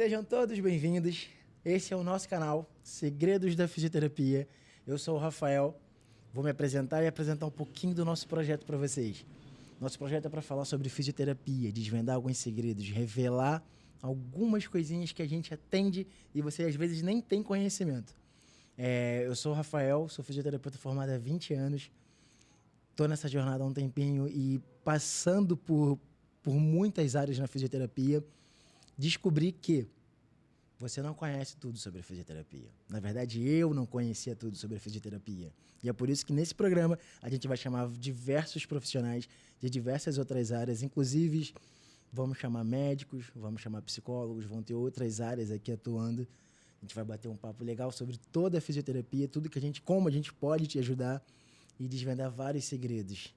Sejam todos bem-vindos. Esse é o nosso canal, Segredos da Fisioterapia. Eu sou o Rafael. Vou me apresentar e apresentar um pouquinho do nosso projeto para vocês. Nosso projeto é para falar sobre fisioterapia, desvendar alguns segredos, revelar algumas coisinhas que a gente atende e você às vezes nem tem conhecimento. Eu sou o Rafael, sou fisioterapeuta formado há 20 anos. Estou nessa jornada há um tempinho e passando por muitas áreas na fisioterapia, descobri que você não conhece tudo sobre a fisioterapia. Na verdade, eu não conhecia tudo sobre a fisioterapia. E é por isso que nesse programa a gente vai chamar diversos profissionais de diversas outras áreas, inclusive vamos chamar médicos, vamos chamar psicólogos, vão ter outras áreas aqui atuando. A gente vai bater um papo legal sobre toda a fisioterapia, tudo que como a gente pode te ajudar e desvendar vários segredos.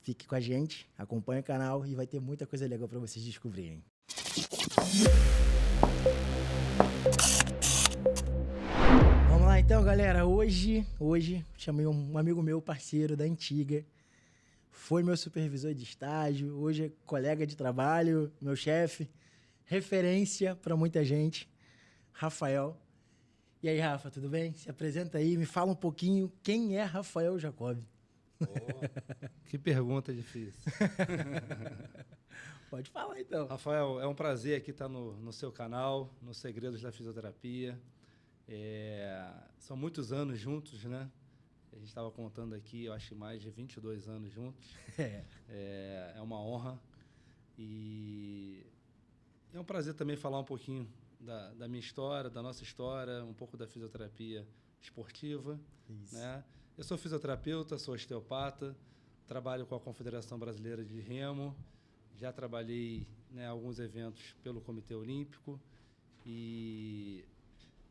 Fique com a gente, acompanhe o canal e vai ter muita coisa legal para vocês descobrirem. Vamos lá então, galera. Hoje chamei um amigo meu, parceiro da antiga. Foi meu supervisor de estágio, hoje é colega de trabalho, meu chefe, referência para muita gente, Rafael. E aí, Rafa, tudo bem? Se apresenta aí, me fala um pouquinho quem é Rafael Jacob. Que pergunta difícil. Pode falar, então. Rafael, é um prazer aqui estar no seu canal, no Segredos da Fisioterapia. São muitos anos juntos, né? A gente estava contando aqui, eu acho que mais de 22 anos juntos. É uma honra. E é um prazer também falar um pouquinho da minha história, da nossa história, um pouco da fisioterapia esportiva. Isso. Né? Eu sou fisioterapeuta, sou osteopata, trabalho com a Confederação Brasileira de Remo, já trabalhei em alguns eventos pelo Comitê Olímpico e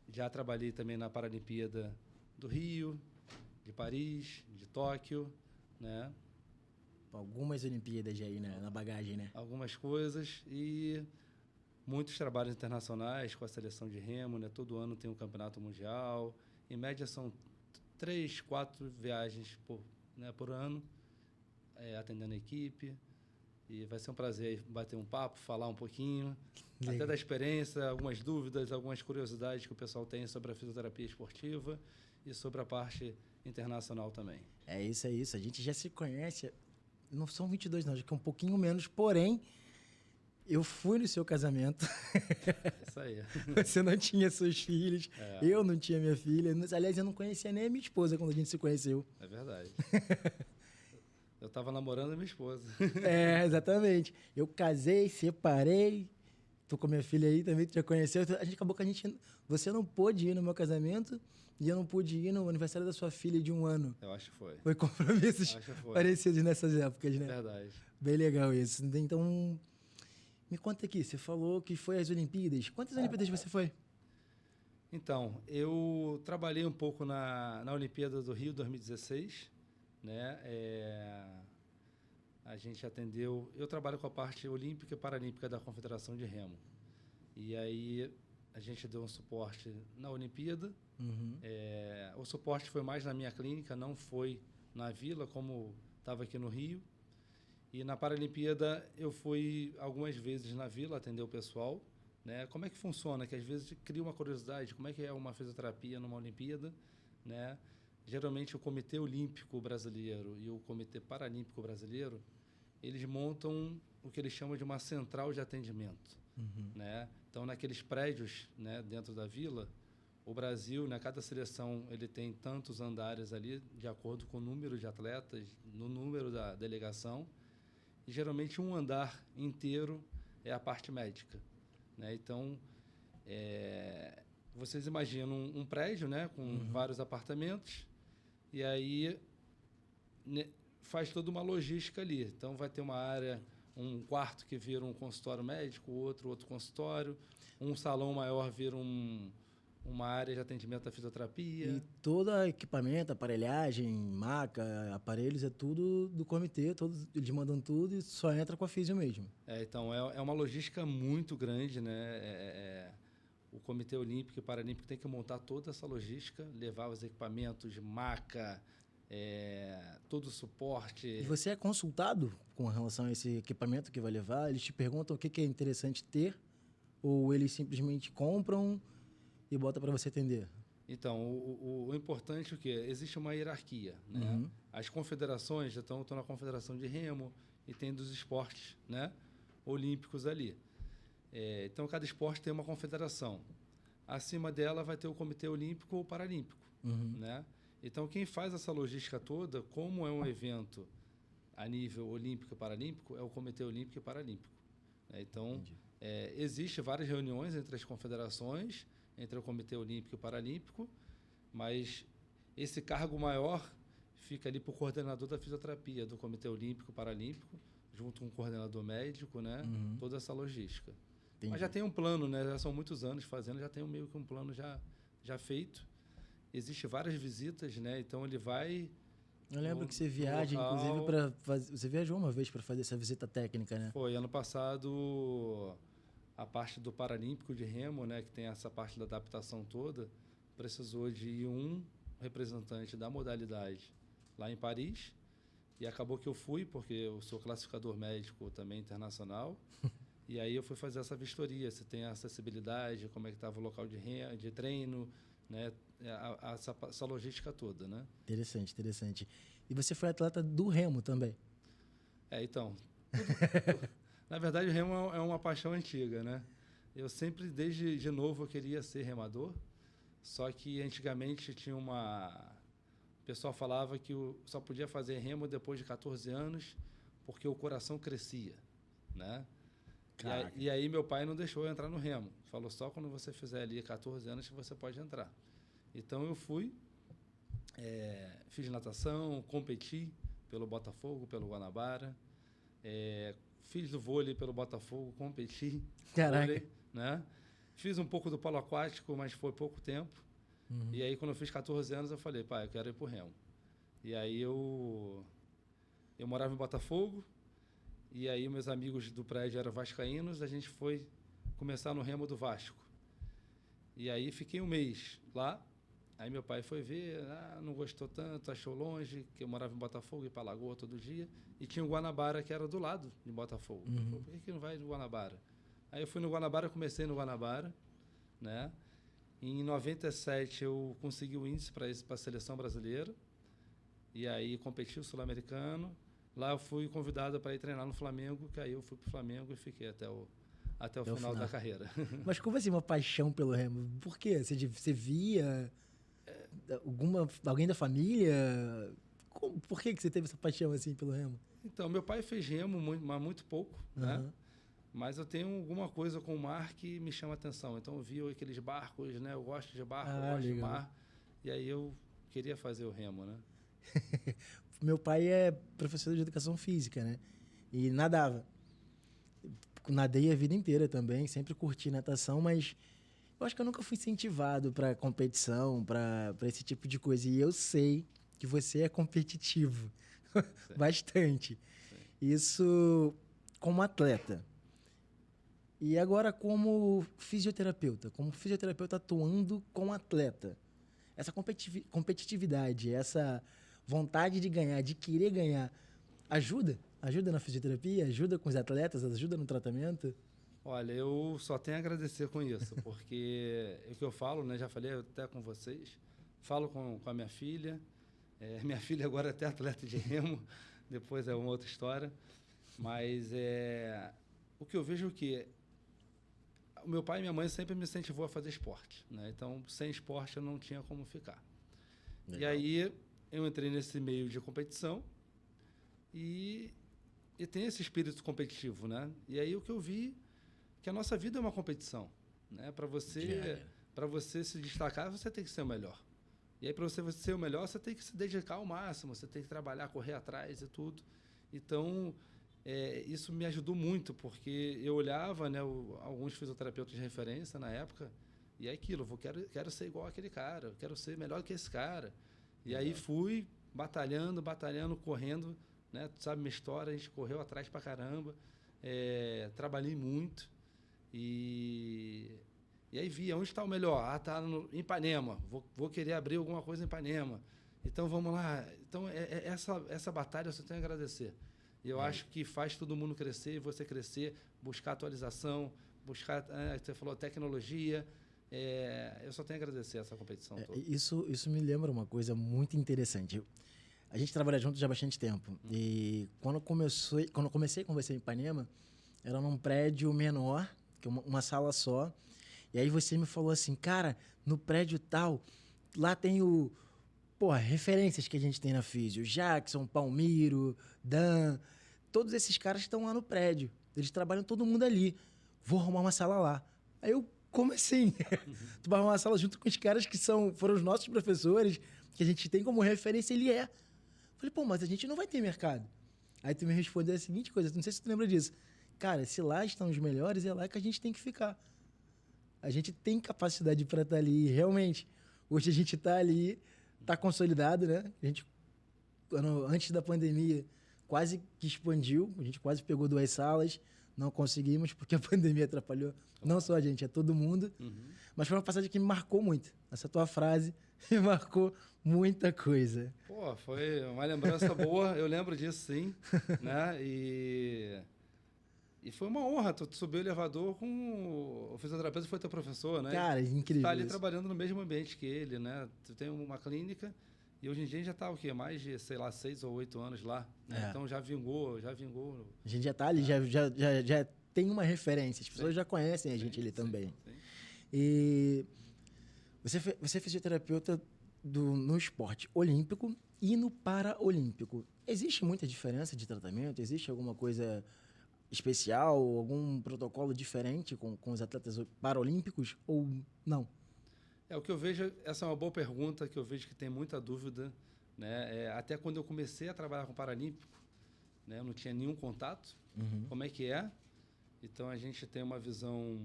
já trabalhei também na Paralimpíada do Rio, de Paris, de Tóquio, né? Algumas Olimpíadas aí na bagagem, né? Algumas coisas e muitos trabalhos internacionais com a seleção de remo, né? Todo ano tem um campeonato mundial. Em média são 3, 4 viagens por ano, atendendo a equipe. E vai ser um prazer bater um papo, falar um pouquinho, até da experiência, algumas dúvidas, algumas curiosidades que o pessoal tem sobre a fisioterapia esportiva e sobre a parte internacional também. É isso. A gente já se conhece, não são 22 não, acho que é um pouquinho menos, porém, eu fui no seu casamento. Isso aí. Você não tinha seus filhos, eu não tinha minha filha. Aliás, eu não conhecia nem a minha esposa quando a gente se conheceu. É verdade. Eu estava namorando a minha esposa. Exatamente. Eu casei, separei, tô com minha filha aí também, tu já conheceu. Acabou que você não pôde ir no meu casamento e eu não pude ir no aniversário da sua filha de 1 ano. Eu acho que foi. Foi compromissos parecidos nessas épocas, né? Verdade. Bem legal isso. Então, me conta aqui, você falou que foi às Olimpíadas. Quantas Olimpíadas você foi? Então, eu trabalhei um pouco na Olimpíada do Rio 2016, né? A gente atendeu... Eu trabalho com a parte olímpica e paralímpica da Confederação de Remo. E aí, a gente deu um suporte na Olimpíada. Uhum. O suporte foi mais na minha clínica, não foi na Vila, como estava aqui no Rio. E na Paralimpíada, eu fui algumas vezes na Vila atender o pessoal. Né? Como é que funciona? Que às vezes cria uma curiosidade, como é que é uma fisioterapia numa Olimpíada, né? Geralmente o Comitê Olímpico Brasileiro e o Comitê Paralímpico Brasileiro, eles montam o que eles chamam de uma central de atendimento. Uhum. Né? Então, naqueles prédios, né, dentro da vila, o Brasil, né, cada seleção ele tem tantos andares ali, de acordo com o número de atletas, no número da delegação, e geralmente um andar inteiro é a parte médica. Né? Então, vocês imaginam um prédio, né, com vários apartamentos, e aí faz toda uma logística ali. Então, vai ter uma área, um quarto que vira um consultório médico, outro consultório, um salão maior vira uma área de atendimento da fisioterapia. E todo equipamento, aparelhagem, maca, aparelhos, é tudo do comitê, eles mandam tudo e só entra com a físio mesmo. Então, é uma logística muito grande, né? O Comitê Olímpico e Paralímpico tem que montar toda essa logística, levar os equipamentos, maca, todo o suporte. E você é consultado com relação a esse equipamento que vai levar? Eles te perguntam o que é interessante ter Ou eles simplesmente compram e botam para você atender? Então, o importante é o quê? Existe uma hierarquia, né? Uhum. As confederações, estão na confederação de remo e tem dos esportes, né, olímpicos ali. Então, cada esporte tem uma confederação. Acima dela vai ter o Comitê Olímpico ou Paralímpico, Uhum. né? Então, quem faz essa logística toda, como é um evento a nível olímpico e paralímpico, é o Comitê Olímpico e Paralímpico, né? Então, Entendi. existe várias reuniões entre as confederações, entre o Comitê Olímpico e Paralímpico, mas esse cargo maior fica ali para o coordenador da fisioterapia do Comitê Olímpico e Paralímpico, junto com o coordenador médico, né? Uhum. Toda essa logística. Entendi. Mas já tem um plano, né? Já são muitos anos fazendo, já tem meio que um plano já feito. Existem várias visitas, né? Então ele vai. Eu lembro no- que você no viaja, local. inclusive, para fazer. Você viajou uma vez para fazer essa visita técnica, né? Foi ano passado a parte do Paralímpico de Remo, né? Que tem essa parte da adaptação toda, precisou de ir um representante da modalidade lá em Paris. E acabou que eu fui, porque eu sou classificador médico também internacional. E aí eu fui fazer essa vistoria, se tem acessibilidade, como é que estava o local de treino, né? Essa logística toda, né? Interessante, interessante. E você foi atleta do remo também? Então, na verdade o remo é uma paixão antiga, né? Eu sempre, desde de novo, eu queria ser remador, só que antigamente tinha o pessoal falava que só podia fazer remo depois de 14 anos, porque o coração crescia, né? E aí meu pai não deixou eu entrar no remo. Falou, só quando você fizer ali 14 anos que você pode entrar. Então eu fui, fiz natação, competi pelo Botafogo, pelo Guanabara, fiz do vôlei pelo Botafogo, competi. Caraca. Vôlei, né? Fiz um pouco do polo aquático, mas foi pouco tempo. Uhum. E aí quando eu fiz 14 anos eu falei, pai, eu quero ir pro remo. E aí eu morava em Botafogo, e aí meus amigos do prédio eram vascaínos, a gente foi começar no remo do Vasco. E aí fiquei um mês lá, aí meu pai foi ver, não gostou tanto, achou longe, que eu morava em Botafogo, ia para Lagoa todo dia, e tinha o Guanabara, que era do lado de Botafogo. Uhum. Falei, por que não vai no Guanabara? Aí eu fui no Guanabara, comecei no Guanabara, né? Em 97 eu consegui o índice para a seleção brasileira, e aí competi o sul-americano. Lá eu fui convidado para ir treinar no Flamengo, que aí eu fui para o Flamengo e fiquei até o final da carreira. Mas como assim uma paixão pelo remo? Por quê? Você via alguém da família? Por que você teve essa paixão assim pelo remo? Então, meu pai fez remo, mas muito pouco, né? Mas eu tenho alguma coisa com o mar que me chama a atenção. Então eu vi aqueles barcos, né? Eu gosto de barco, eu gosto de mar. E aí eu queria fazer o remo, né? Meu pai é professor de educação física, né? E nadava. Nadei a vida inteira também, sempre curti natação, mas eu acho que eu nunca fui incentivado para competição, para esse tipo de coisa. E eu sei que você é competitivo. Bastante. Sim. Isso como atleta. E agora como fisioterapeuta atuando com atleta. Essa competitividade, essa vontade de ganhar, de querer ganhar, ajuda? Ajuda na fisioterapia? Ajuda com os atletas? Ajuda no tratamento? Olha, eu só tenho a agradecer com isso, porque é o que eu falo, né? Já falei até com vocês, falo com a minha filha. Minha filha agora é até atleta de remo, depois é uma outra história. Mas o que eu vejo é que o meu pai e minha mãe sempre me incentivou a fazer esporte, né? Então, sem esporte eu não tinha como ficar. Legal. E aí eu entrei nesse meio de competição e tem esse espírito competitivo, né? E aí o que eu vi que a nossa vida é uma competição, né? Para você se destacar, você tem que ser o melhor. E aí para você ser o melhor, você tem que se dedicar ao máximo, você tem que trabalhar, correr atrás e tudo. Então, isso me ajudou muito, porque eu olhava, né, alguns fisioterapeutas de referência na época, e é aquilo, quero ser igual aquele cara, quero ser melhor que esse cara. E aí fui batalhando, correndo, né? Tu sabe minha história, a gente correu atrás pra caramba, trabalhei muito e aí vi onde está o melhor. Tá em Ipanema, vou querer abrir alguma coisa em Ipanema. Então vamos lá. Então essa batalha eu só tenho a agradecer. E eu acho que faz todo mundo crescer, você crescer, buscar atualização, buscar, você falou tecnologia, eu só tenho a agradecer essa competição toda. Isso me lembra uma coisa muito interessante. A gente trabalha junto já há bastante tempo. E quando eu comecei a conversar em Ipanema, era num prédio menor, que uma sala só. E aí você me falou assim, cara, no prédio tal, lá tem referências que a gente tem na Físio. Jackson, Palmiro, Dan, todos esses caras estão lá no prédio. Eles trabalham todo mundo ali. Vou arrumar uma sala lá. Aí eu, como assim? Tu vai arrumar uma sala junto com os caras que foram os nossos professores, que a gente tem como referência, ele é. Falei, pô, mas a gente não vai ter mercado. Aí tu me respondeu a seguinte coisa, não sei se tu lembra disso. Cara, se lá estão os melhores, é lá que a gente tem que ficar. A gente tem capacidade para estar ali, realmente. Hoje a gente está ali, está consolidado, né? A gente, antes da pandemia, quase que expandiu. A gente quase pegou 2 salas. Não conseguimos, porque a pandemia atrapalhou. Não só a gente, é todo mundo. Mas foi uma passagem que me marcou muito. Essa tua frase me marcou muita coisa. Pô, foi uma lembrança boa. Eu lembro disso, sim. Né? E foi uma honra tu subir o elevador com o fisioterapeuta, foi teu professor, né? Cara, incrível. Tu tá ali isso. trabalhando no mesmo ambiente que ele, né? Tu tem uma clínica e hoje em dia já tá o quê? Mais de, sei lá, 6 ou 8 anos lá. Né? Então já vingou. A gente já tá ali, já tem uma referência. As pessoas já conhecem a gente ali também. Sim. E você é fisioterapeuta no esporte olímpico e no paraolímpico. Existe muita diferença de tratamento? Existe alguma coisa especial, algum protocolo diferente com os atletas paraolímpicos ou não? O que eu vejo, essa é uma boa pergunta, que eu vejo que tem muita dúvida, né? Até quando eu comecei a trabalhar com paralímpico, né? Eu não tinha nenhum contato. Como é que é? Então, a gente tem uma visão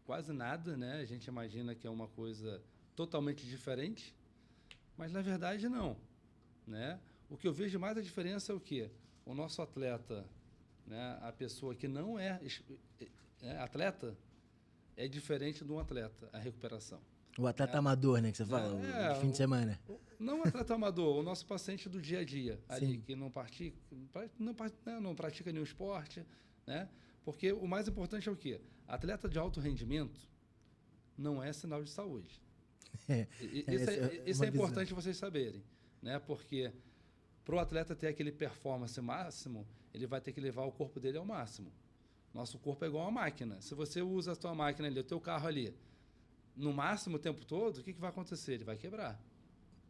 quase nada, né? A gente imagina que é uma coisa totalmente diferente, mas, na verdade, não, né? O que eu vejo mais a diferença é o quê? O nosso atleta, né? A pessoa que não é atleta, é diferente de um atleta, a recuperação. O atleta amador, né, que você fala, de fim de semana. Não o atleta amador, o nosso paciente do dia a dia, ali, que não pratica nenhum esporte, né? Porque o mais importante é o quê? Atleta de alto rendimento não é sinal de saúde. Isso é importante vocês saberem, né? Porque para o atleta ter aquele performance máximo, ele vai ter que levar o corpo dele ao máximo. Nosso corpo é igual uma máquina. Se você usa a tua máquina ali, o teu carro ali, no máximo o tempo todo, o que vai acontecer? Ele vai quebrar,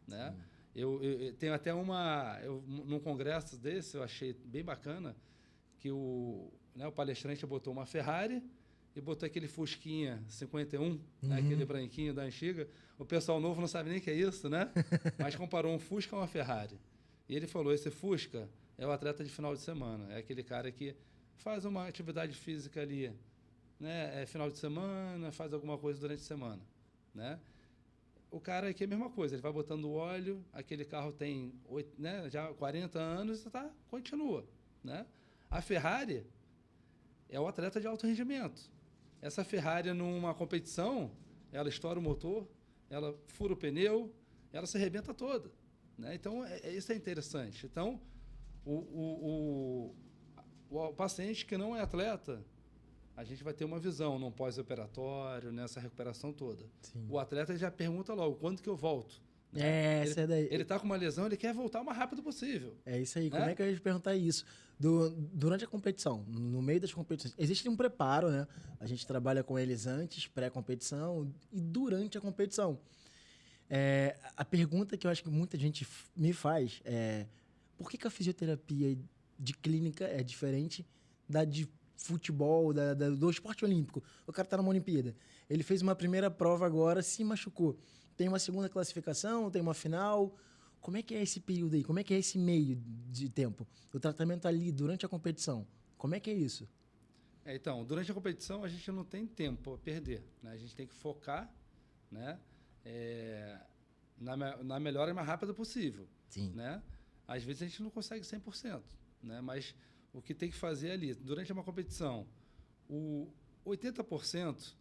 né? Eu tenho até num congresso desse, eu achei bem bacana, que o palestrante botou uma Ferrari e botou aquele Fusquinha 51, né, aquele branquinho da antiga. O pessoal novo não sabe nem o que é isso, né? Mas comparou um Fusca a uma Ferrari. E ele falou, esse Fusca é o atleta de final de semana, é aquele cara que faz uma atividade física ali, né? Final de semana, faz alguma coisa durante a semana, né? O cara aqui é a mesma coisa, ele vai botando óleo, aquele carro tem já 40 anos e continua, né? A Ferrari é o atleta de alto rendimento. Essa Ferrari, numa competição, ela estoura o motor, ela fura o pneu, ela se arrebenta toda, né? Então, isso é interessante. Então, o paciente que não é atleta, a gente vai ter uma visão num pós-operatório, nessa recuperação toda. Sim. O atleta já pergunta logo, quando que eu volto? Essa daí. Ele está com uma lesão, ele quer voltar o mais rápido possível. É isso aí. Como é que eu ia te perguntar isso? Durante a competição, no meio das competições, existe um preparo, né? A gente trabalha com eles antes, pré-competição e durante a competição. A pergunta que eu acho que muita gente me faz é por que a fisioterapia de clínica é diferente da de futebol, do esporte olímpico? O cara está numa Olimpíada. Ele fez uma primeira prova agora, se machucou. Tem uma segunda classificação, tem uma final. Como é que é esse período aí? Como é que é esse meio de tempo? O tratamento ali durante a competição. Como é que é isso? Então, durante a competição a gente não tem tempo a perder, né? A gente tem que focar, né? Na melhora mais rápida possível. Sim. Né? Às vezes a gente não consegue 100%, né? Mas o que tem que fazer ali, durante uma competição, o 80%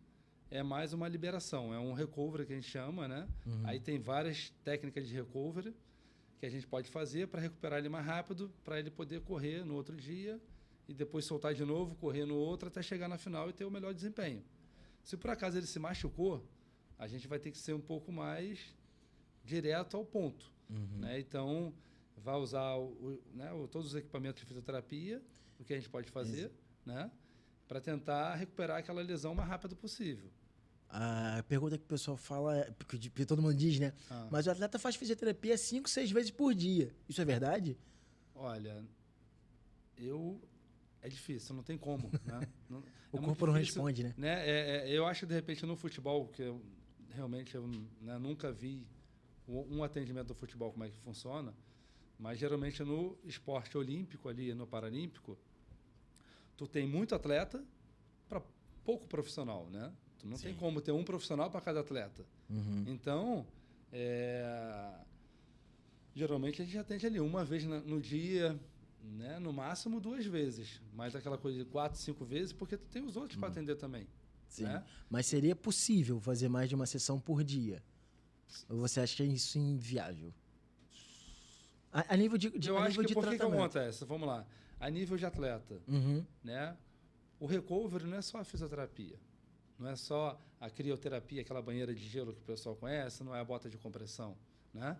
é mais uma liberação, é um recovery que a gente chama, né? Aí tem várias técnicas de recovery que a gente pode fazer para recuperar ele mais rápido, para ele poder correr no outro dia e depois soltar de novo, correr no outro até chegar na final e ter o melhor desempenho. Se por acaso ele se machucou, a gente vai ter que ser um pouco mais direto ao ponto. Né? Então, vai usar todos os equipamentos de fisioterapia, o que a gente pode fazer, né? Para tentar recuperar aquela lesão o mais rápido possível. A pergunta que o pessoal fala, porque todo mundo diz, né? Mas o atleta faz fisioterapia 5, 6 vezes por dia. Isso é verdade? Olha, é difícil, não tem como. Né? O corpo não responde, né? Eu acho que, de repente, no futebol, que realmente eu nunca vi um atendimento do futebol como é que funciona, mas geralmente no esporte olímpico, ali no paralímpico, tu tem muito atleta para pouco profissional, né? Tu não tem como ter um profissional para cada atleta. Então, geralmente a gente atende ali uma vez no dia, né? No máximo 2 vezes. Mas aquela coisa de 4, 5 vezes, porque tu tem os outros para atender também. Sim. Né? Mas seria possível fazer mais de uma sessão por dia? Ou você acha que é isso inviável? A nível de eu acho que por que tratamento. acontece? Vamos lá. A nível de atleta, né? O recovery não é só a fisioterapia. Não é só a crioterapia, aquela banheira de gelo que o pessoal conhece, não é a bota de compressão. Né?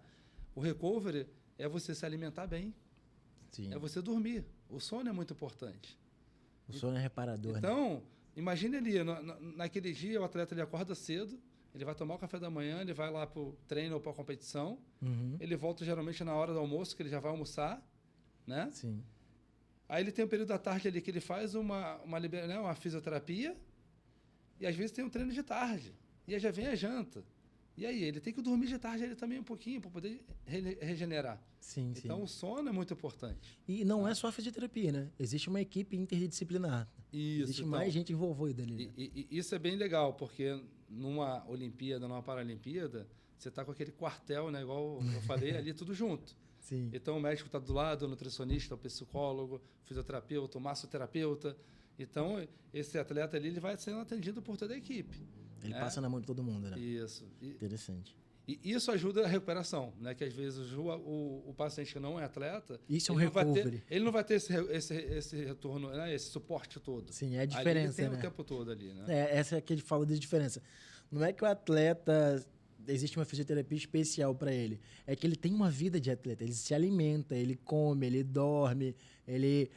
O recovery é você se alimentar bem. Sim. É você dormir. O sono é muito importante. O sono é reparador. Então, né? imagine ali, naquele dia o atleta ele acorda cedo, ele vai tomar o café da manhã, ele vai lá para o treino ou para a competição, ele volta geralmente na hora do almoço, que ele já vai almoçar, né? Sim. Aí ele tem um período da tarde ali que ele faz uma fisioterapia, e às vezes tem um treino de tarde, e aí já vem a janta. E aí, ele tem que dormir de tarde ele também um pouquinho para poder regenerar. Sim, então, o sono é muito importante. E não é só a fisioterapia, né? Existe uma equipe interdisciplinar. Isso, existe mais gente envolvida ali. Né? E isso é bem legal, porque numa Olimpíada, numa Paralimpíada, você está com aquele quartel, né? Igual eu falei, ali tudo junto. Sim. Então, o médico está do lado, o nutricionista, o psicólogo, o fisioterapeuta, o massoterapeuta. Então, esse atleta ali ele vai sendo atendido por toda a equipe. Ele passa na mão de todo mundo, né? Isso. Interessante. E isso ajuda a recuperação, né? Que às vezes o paciente que não é atleta... Isso é um recovery. Ele não vai ter esse retorno, né? Esse suporte todo. Sim, é a diferença, ele tem né? o tempo todo ali, né? Essa é a que ele fala de diferença. Não é que o atleta... Existe uma fisioterapia especial para ele. É que ele tem uma vida de atleta. Ele se alimenta, ele come, ele dorme, ele...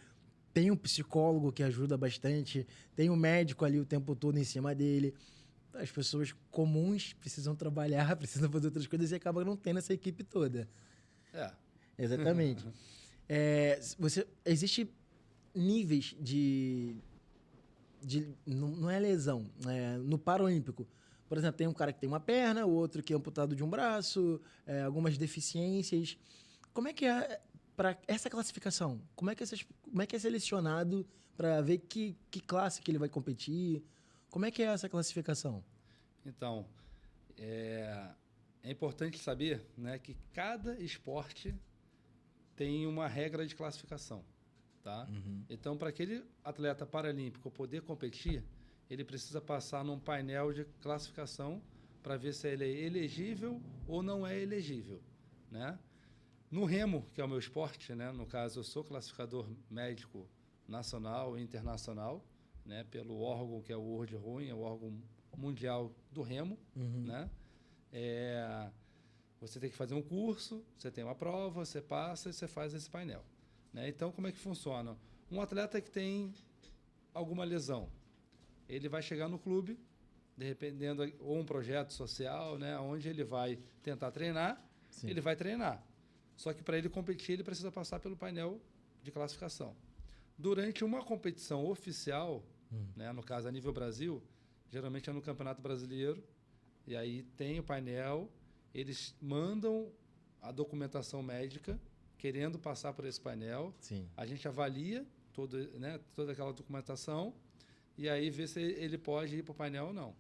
Tem um psicólogo que ajuda bastante, tem um médico ali o tempo todo em cima dele. As pessoas comuns precisam trabalhar, precisam fazer outras coisas e acabam não tendo essa equipe toda. Exatamente. Existe níveis de não é lesão. No Paralímpico, por exemplo, tem um cara que tem uma perna, o outro que é amputado de um braço, algumas deficiências. Como é que é para essa classificação? Como é que é selecionado para ver que classe que ele vai competir? Como é que é essa classificação? Então, é importante saber, né, que cada esporte tem uma regra de classificação. Tá? Então, para aquele atleta paralímpico poder competir, ele precisa passar num painel de classificação para ver se ele é elegível ou não é elegível. Né? No remo, que é o meu esporte, né, no caso, eu sou classificador médico nacional e internacional, né, pelo órgão que é o World Rowing, é o órgão mundial do remo, né? Você tem que fazer um curso, você tem uma prova, você passa e você faz esse painel, né? Então, como é que funciona? Um atleta que tem alguma lesão, ele vai chegar no clube, dependendo, ou um projeto social, né, onde ele vai tentar treinar, ele vai treinar. Só que para ele competir, ele precisa passar pelo painel de classificação. Durante uma competição oficial, né, no caso a nível Brasil, geralmente é no Campeonato Brasileiro, e aí tem o painel, eles mandam a documentação médica, querendo passar por esse painel, a gente avalia toda aquela documentação, e aí vê se ele pode ir para o painel ou não.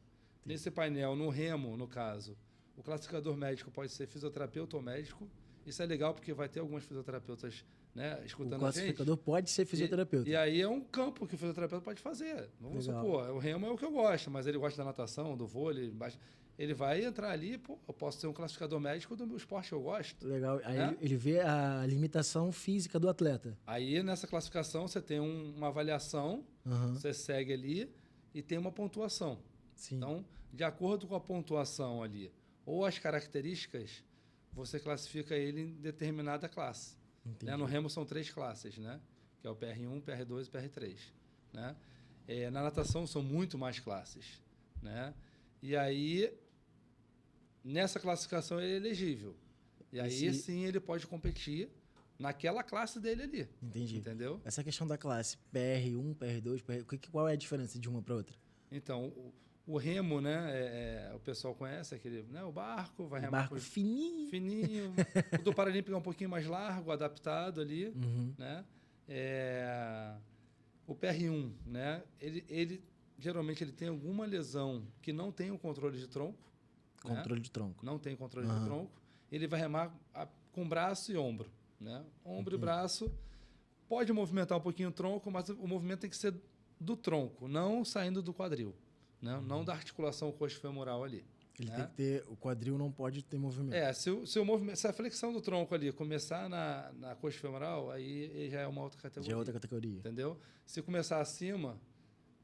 Nesse painel, no remo, no caso, o classificador médico pode ser fisioterapeuta ou médico. Isso é legal porque vai ter alguns fisioterapeutas né, O escutando a gente. classificador pode ser fisioterapeuta. E aí é um campo que o fisioterapeuta pode fazer. Vamos Legal. supor, o remo é o que eu gosto, mas ele gosta da natação, do vôlei. Ele vai entrar ali, pô, eu posso ser um classificador médico do esporte que eu gosto. Legal. Aí Né? ele vê a limitação física do atleta. Aí nessa classificação você tem uma avaliação, Aham. você segue ali e tem uma pontuação. Sim. Então, de acordo com a pontuação ali, ou as características, você classifica ele em determinada classe. Entendi. Né? No remo são 3 classes, né? Que é o PR1, PR2 e PR3. Né? Na natação são muito mais classes. Né? E aí, nessa classificação, ele é elegível. E aí, sim, ele pode competir naquela classe dele ali. Entendi. Entendeu? Essa questão da classe PR1, PR2, qual é a diferença de uma para outra? Então, o remo, né? O pessoal conhece aquele, né? O barco, vai remar Barco fininho. fininho. O do Paralímpico é um pouquinho mais largo, adaptado ali, Uhum. né? O PR1, né? Ele geralmente ele tem alguma lesão que não tem o controle de tronco. Controle né? de tronco. Não tem controle Aham. de tronco. Ele vai remar com braço e ombro, né? Ombro e braço. Pode movimentar um pouquinho o tronco, mas o movimento tem que ser do tronco, não saindo do quadril, né? Não da articulação coxo-femoral ali. Ele né? tem que ter... O quadril não pode ter movimento. Se a flexão do tronco ali começar na coxa femoral, aí já é uma outra categoria. Já é outra categoria. Entendeu? Se começar acima,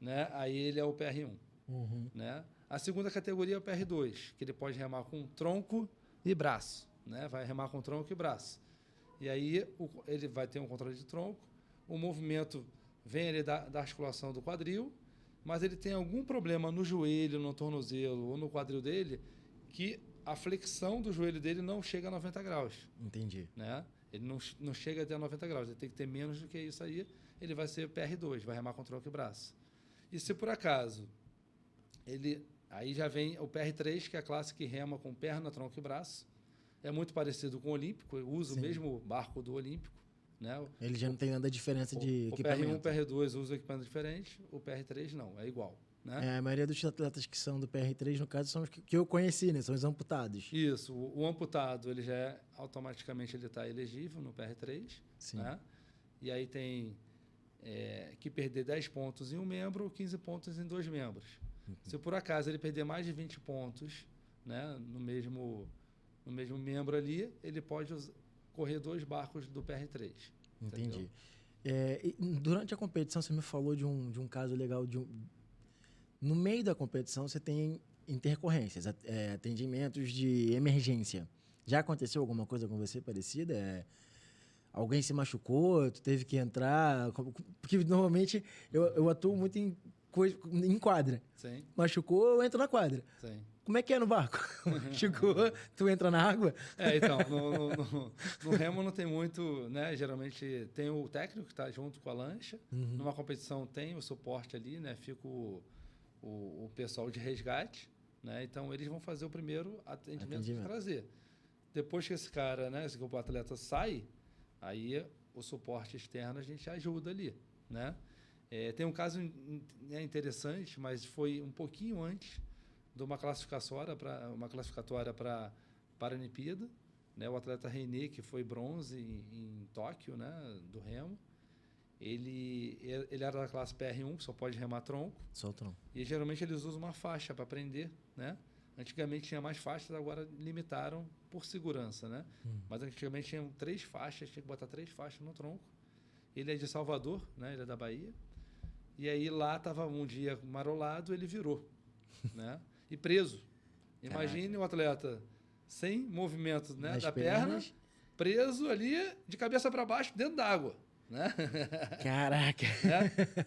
né, aí ele é o PR1. Uhum. Né? A segunda categoria é o PR2, que ele pode remar com tronco e braço. Né? Vai remar com tronco e braço. E aí ele vai ter um controle de tronco, o movimento vem ali da articulação do quadril, mas ele tem algum problema no joelho, no tornozelo ou no quadril dele, que a flexão do joelho dele não chega a 90 graus. Entendi. Né? Ele não chega até 90 graus, ele tem que ter menos do que isso aí, ele vai ser PR2, vai remar com tronco e braço. E se por acaso, aí já vem o PR3, que é a classe que rema com perna, tronco e braço, é muito parecido com o olímpico, usa o mesmo barco do olímpico. Né? Ele já não tem nada de diferença de o equipamento. PR1 e PR2 usa equipamento diferente, o PR3 não, é igual. Né? A maioria dos atletas que são do PR3, no caso, são os que eu conheci, né? São os amputados. Isso, o amputado, ele já automaticamente ele está elegível no PR3. Sim. Né? E aí tem que perder 10 pontos em um membro ou 15 pontos em 2 membros. Uhum. Se por acaso ele perder mais de 20 pontos, né, no mesmo membro ali, ele pode correr 2 barcos do PR3. Entendi. E durante a competição, você me falou de um caso legal. No meio da competição, você tem intercorrências, atendimentos de emergência. Já aconteceu alguma coisa com você parecida? Alguém se machucou, tu teve que entrar? Porque normalmente eu atuo muito em quadra. Sim. Machucou, eu entro na quadra. Sim. Como é que é no barco? Machucou, tu entra na água? Então, no remo não tem muito, né? Geralmente tem o técnico que está junto com a lancha. Uhum. Numa competição tem o suporte ali, né? Fica o pessoal de resgate, né? Então eles vão fazer o primeiro atendimento de trazer. Depois que esse cara, né? Se o atleta sai, aí o suporte externo a gente ajuda ali, né? Tem um caso interessante, mas foi um pouquinho antes de uma classificatória para Paralimpíada, né? O atleta René, que foi bronze em Tóquio, né? Do remo. Ele era da classe PR1, que só pode remar tronco. Só o tronco. E geralmente eles usam uma faixa para prender, né? Antigamente tinha mais faixas, agora limitaram por segurança, né? Mas antigamente tinham 3 faixas, tinha que botar 3 faixas no tronco. Ele é de Salvador, né? Ele é da Bahia. E aí lá estava um dia marolado, ele virou, né? E preso. Imagine o atleta sem movimento, né, da perna, preso ali de cabeça para baixo dentro d'água. Né? Caraca!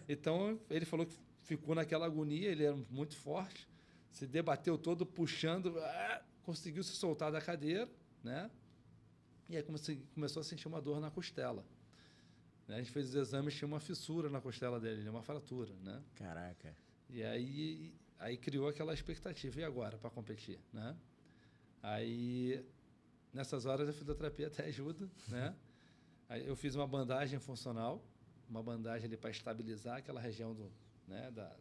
Então, ele falou que ficou naquela agonia, ele era muito forte, se debateu todo puxando, conseguiu se soltar da cadeira, né? E aí começou a sentir uma dor na costela. A gente fez os exames, tinha uma fissura na costela dele, uma fratura, né? Caraca! E aí criou aquela expectativa, e agora, para competir, né? Aí, nessas horas, a fisioterapia até ajuda, né? Aí eu fiz uma bandagem funcional, uma bandagem ali para estabilizar aquela região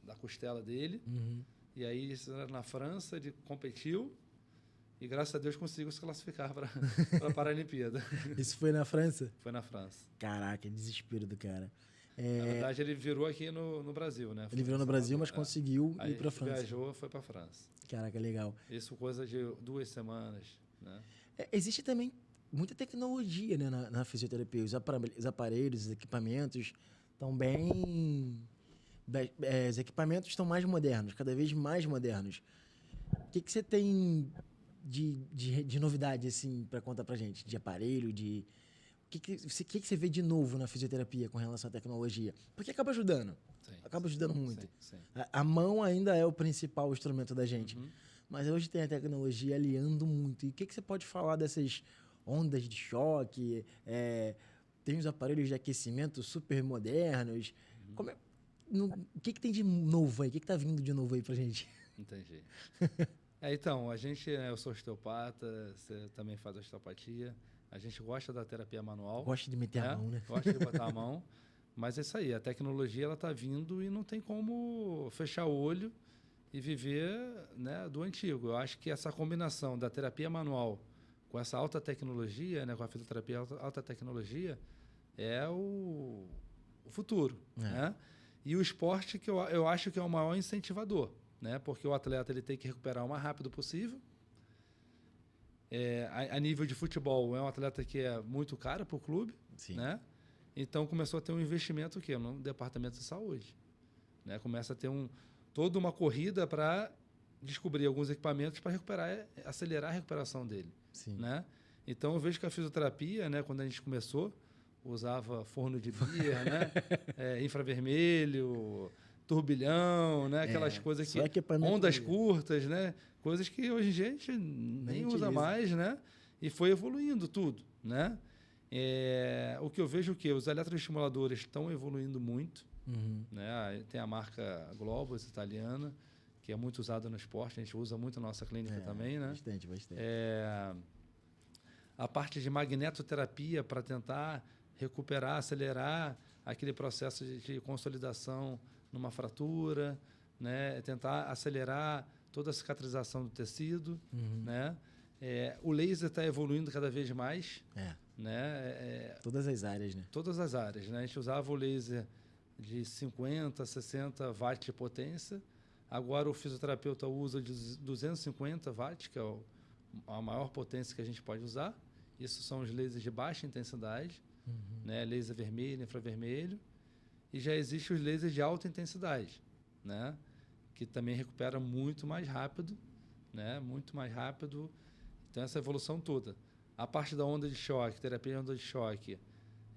da costela dele. Uhum. E aí, isso era na França, ele competiu. E graças a Deus consigo se classificar para a Paralimpíada. Isso foi na França? Foi na França. Caraca, desespero do cara. Na verdade, ele virou aqui no Brasil, né? Ele virou no Brasil, mas conseguiu ir para a França. Viajou, foi para a França. Caraca, legal. Isso coisa de 2 semanas, né? Existe também muita tecnologia, né, na fisioterapia. Os aparelhos, os equipamentos estão bem... os equipamentos estão mais modernos, cada vez mais modernos. O que você tem de novidade, assim, para contar pra gente? De aparelho, O que você vê de novo na fisioterapia com relação à tecnologia? Porque acaba ajudando. Sim, acaba ajudando muito. Sim. A mão ainda é o principal instrumento da gente. Mas hoje tem a tecnologia aliando muito. E o que você pode falar dessas ondas de choque? Tem os aparelhos de aquecimento super modernos. O que tem de novo aí? O que está vindo de novo aí pra gente? Entendi. Então, eu sou osteopata, você também faz osteopatia. A gente gosta da terapia manual. Gosta de meter a mão, né? Gosta de botar a mão. Mas é isso aí, a tecnologia ela está vindo e não tem como fechar o olho e viver, né, do antigo. Eu acho que essa combinação da terapia manual com essa alta tecnologia, né, com a fisioterapia alta tecnologia, é o futuro. Né? E o esporte que eu acho que é o maior incentivador, né? Porque o atleta ele tem que recuperar o mais rápido possível. A nível de futebol, é um atleta que é muito caro para o clube. Sim. Né? Então, começou a ter um investimento no departamento de saúde. Né? Começa a ter toda uma corrida para descobrir alguns equipamentos para acelerar a recuperação dele. Sim. Né? Então, eu vejo que a fisioterapia, né, quando a gente começou, usava forno de Beer, né? Infravermelho, turbilhão, né? Aquelas coisas que... Ondas curtas, né? Coisas que hoje em dia a gente nem usa mais, né? E foi evoluindo tudo, né? O que eu vejo é que os eletroestimuladores estão evoluindo muito. Né? Tem a marca Globus italiana, que é muito usada no esporte. A gente usa muito na nossa clínica também, né? Bastante. A parte de magnetoterapia para tentar recuperar, acelerar aquele processo de consolidação numa fratura, né? Tentar acelerar toda a cicatrização do tecido, né? O laser está evoluindo cada vez mais. Né? Todas as áreas, né? Todas as áreas, né? A gente usava o laser de 50, 60 watts de potência. Agora o fisioterapeuta usa de 250 watts, que é a maior potência que a gente pode usar. Isso são os lasers de baixa intensidade, né? Laser vermelho, infravermelho. E já existem os lasers de alta intensidade, né? Que também recupera muito mais rápido, né? Muito mais rápido. Então, essa evolução toda. A parte da onda de choque, terapia de onda de choque,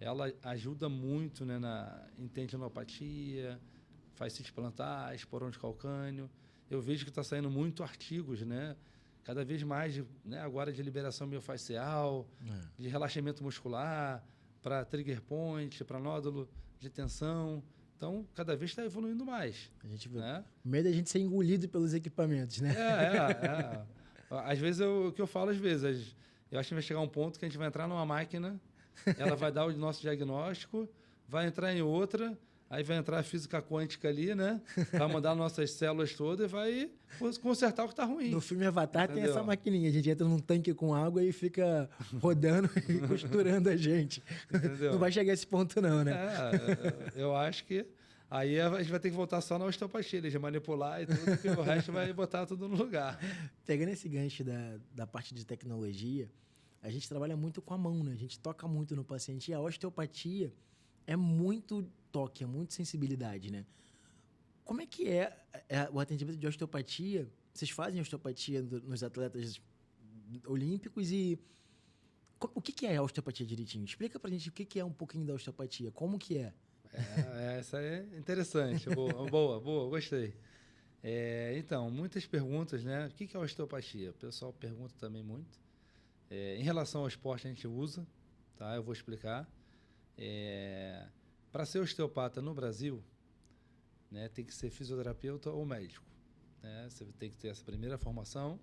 ela ajuda muito, né, em tendinopatia, fascites plantares, porão de calcânio. Eu vejo que está saindo muito artigos, né? Cada vez mais, né, agora de liberação miofascial, de relaxamento muscular, para trigger point, para nódulo de tensão. Então, cada vez está evoluindo mais. A gente vê. Né? O medo é a gente ser engolido pelos equipamentos, né? Às vezes, o que eu falo, eu acho que vai chegar um ponto que a gente vai entrar numa máquina, ela vai dar o nosso diagnóstico, vai entrar em outra, aí vai entrar a física quântica ali, né? Vai mandar nossas células todas e vai consertar o que está ruim. No filme Avatar tem essa maquininha. A gente entra num tanque com água e fica rodando e costurando a gente. Entendeu? Não vai chegar a esse ponto não, né? Eu acho que aí a gente vai ter que voltar só na osteopatia, de manipular e tudo, porque o resto vai botar tudo no lugar. Pegando esse gancho da parte de tecnologia, a gente trabalha muito com a mão, né? A gente toca muito no paciente. E a osteopatia é muito toque, é muito sensibilidade, né? Como é que é o atendimento de osteopatia? Vocês fazem osteopatia nos atletas olímpicos e o que é a osteopatia direitinho? Explica pra gente o que é um pouquinho da osteopatia, como que é? Essa é interessante, boa, gostei. Então, muitas perguntas, né? O que é osteopatia? O pessoal pergunta também muito. Em relação ao esporte, a gente usa, tá? Eu vou explicar. Para ser osteopata no Brasil, né, tem que ser fisioterapeuta ou médico. Né? Você tem que ter essa primeira formação.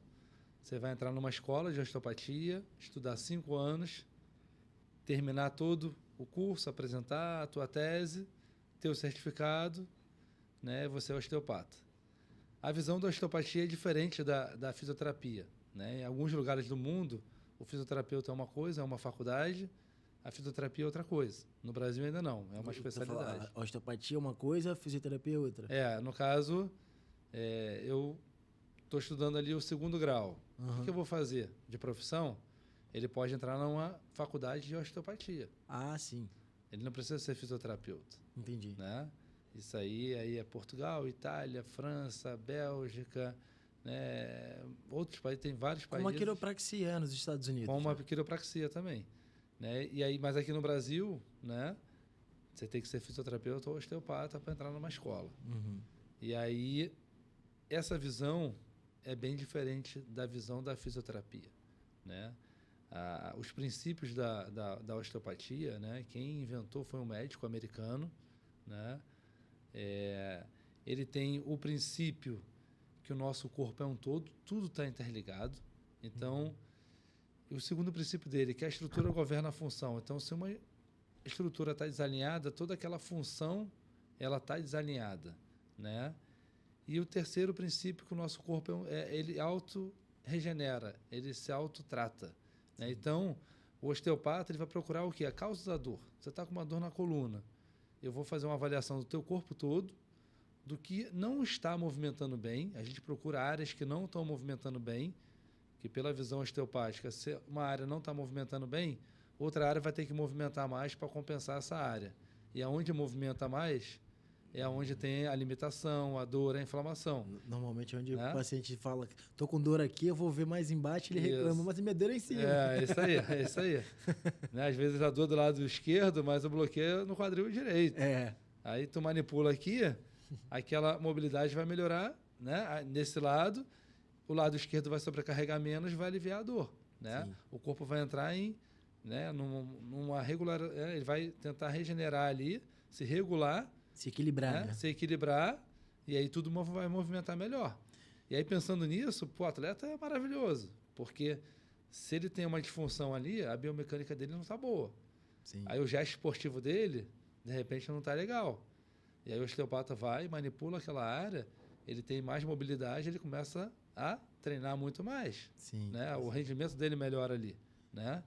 Você vai entrar numa escola de osteopatia, estudar 5 anos, terminar todo o curso, apresentar a tua tese, ter o certificado, né, você é osteopata. A visão da osteopatia é diferente da fisioterapia. né? Em alguns lugares do mundo, o fisioterapeuta é uma coisa, é uma faculdade, a fisioterapia é outra coisa. No Brasil ainda não, é uma especialidade. A osteopatia é uma coisa, a fisioterapia é outra. No caso, eu estou estudando ali o 2º grau. O que eu vou fazer de profissão? Ele pode entrar numa faculdade de osteopatia. Ah, sim. Ele não precisa ser fisioterapeuta. Entendi. Né? Isso aí é Portugal, Itália, França, Bélgica, né? Outros países, tem vários países. Como a quiropraxia nos Estados Unidos. Como a quiropraxia também. Né? E aí, mas aqui no Brasil, né, você tem que ser fisioterapeuta ou osteopata para entrar numa escola. E aí, essa visão é bem diferente da visão da fisioterapia. Né? Os princípios da osteopatia, né, quem inventou foi um médico americano. Né? Ele tem o princípio que o nosso corpo é um todo, tudo está interligado. Então, o segundo princípio dele, que a estrutura governa a função. Então, se uma estrutura está desalinhada, toda aquela função ela está desalinhada. Né? E o terceiro princípio, que o nosso corpo ele auto-regenera, ele se autotrata. Né? Então, o osteopata ele vai procurar o quê? A causa da dor. Você está com uma dor na coluna. Eu vou fazer uma avaliação do teu corpo todo, do que não está movimentando bem. A gente procura áreas que não estão movimentando bem, que pela visão osteopática, se uma área não está movimentando bem, outra área vai ter que movimentar mais para compensar essa área. E aonde movimenta mais é onde tem a limitação, a dor, a inflamação. Normalmente onde o paciente fala, estou com dor aqui, eu vou ver mais embaixo, ele reclama, mas minha dor é em cima. É isso aí. Né? Às vezes a dor do lado esquerdo, mas o bloqueio no quadril direito. Aí tu manipula aqui, aquela mobilidade vai melhorar, né? Nesse lado, o lado esquerdo vai sobrecarregar menos, vai aliviar a dor. Né? O corpo vai entrar numa regular... ele vai tentar regenerar ali, se regular, se equilibrar, né? Se equilibrar, e aí tudo vai movimentar melhor. E aí, pensando nisso, o atleta é maravilhoso, porque se ele tem uma disfunção ali, a biomecânica dele não está boa. Sim. Aí o gesto esportivo dele, de repente, não está legal. E aí o osteopata vai, manipula aquela área, ele tem mais mobilidade, ele começa a treinar muito mais. Sim. Né? O rendimento dele melhora ali. Né?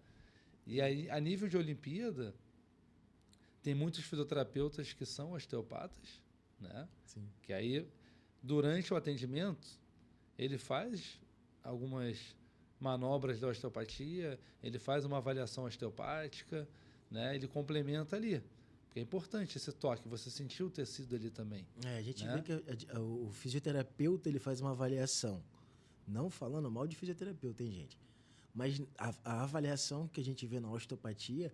E aí, a nível de Olimpíada, tem muitos fisioterapeutas que são osteopatas, né? Sim. Que aí, durante o atendimento, ele faz algumas manobras da osteopatia, ele faz uma avaliação osteopática, né? Ele complementa ali. Porque é importante esse toque, você sentir o tecido ali também. A gente vê que o fisioterapeuta ele faz uma avaliação. Não falando mal de fisioterapeuta, tem gente. Mas a avaliação que a gente vê na osteopatia...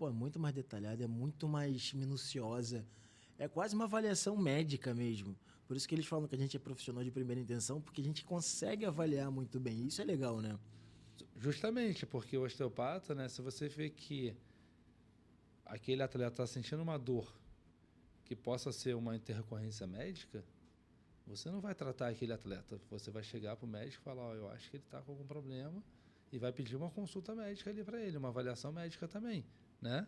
é muito mais detalhada, é muito mais minuciosa. É quase uma avaliação médica mesmo. Por isso que eles falam que a gente é profissional de primeira intenção, porque a gente consegue avaliar muito bem. Isso é legal, né? Justamente, porque o osteopata, né, se você vê que aquele atleta está sentindo uma dor que possa ser uma intercorrência médica, você não vai tratar aquele atleta. Você vai chegar para o médico e falar, eu acho que ele está com algum problema, e vai pedir uma consulta médica ali para ele, uma avaliação médica também. Né?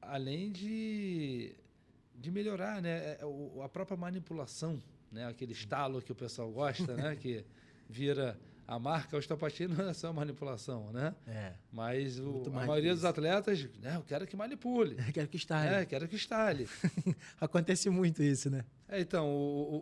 Além de melhorar, né? A própria manipulação, né? Aquele estalo que o pessoal gosta, né? Que vira a marca. A osteopatia não é só manipulação, né? Mas a maioria dos atletas, né? Eu quero que manipule. Quero que estale. Quero que estale. Acontece muito isso, né? Então,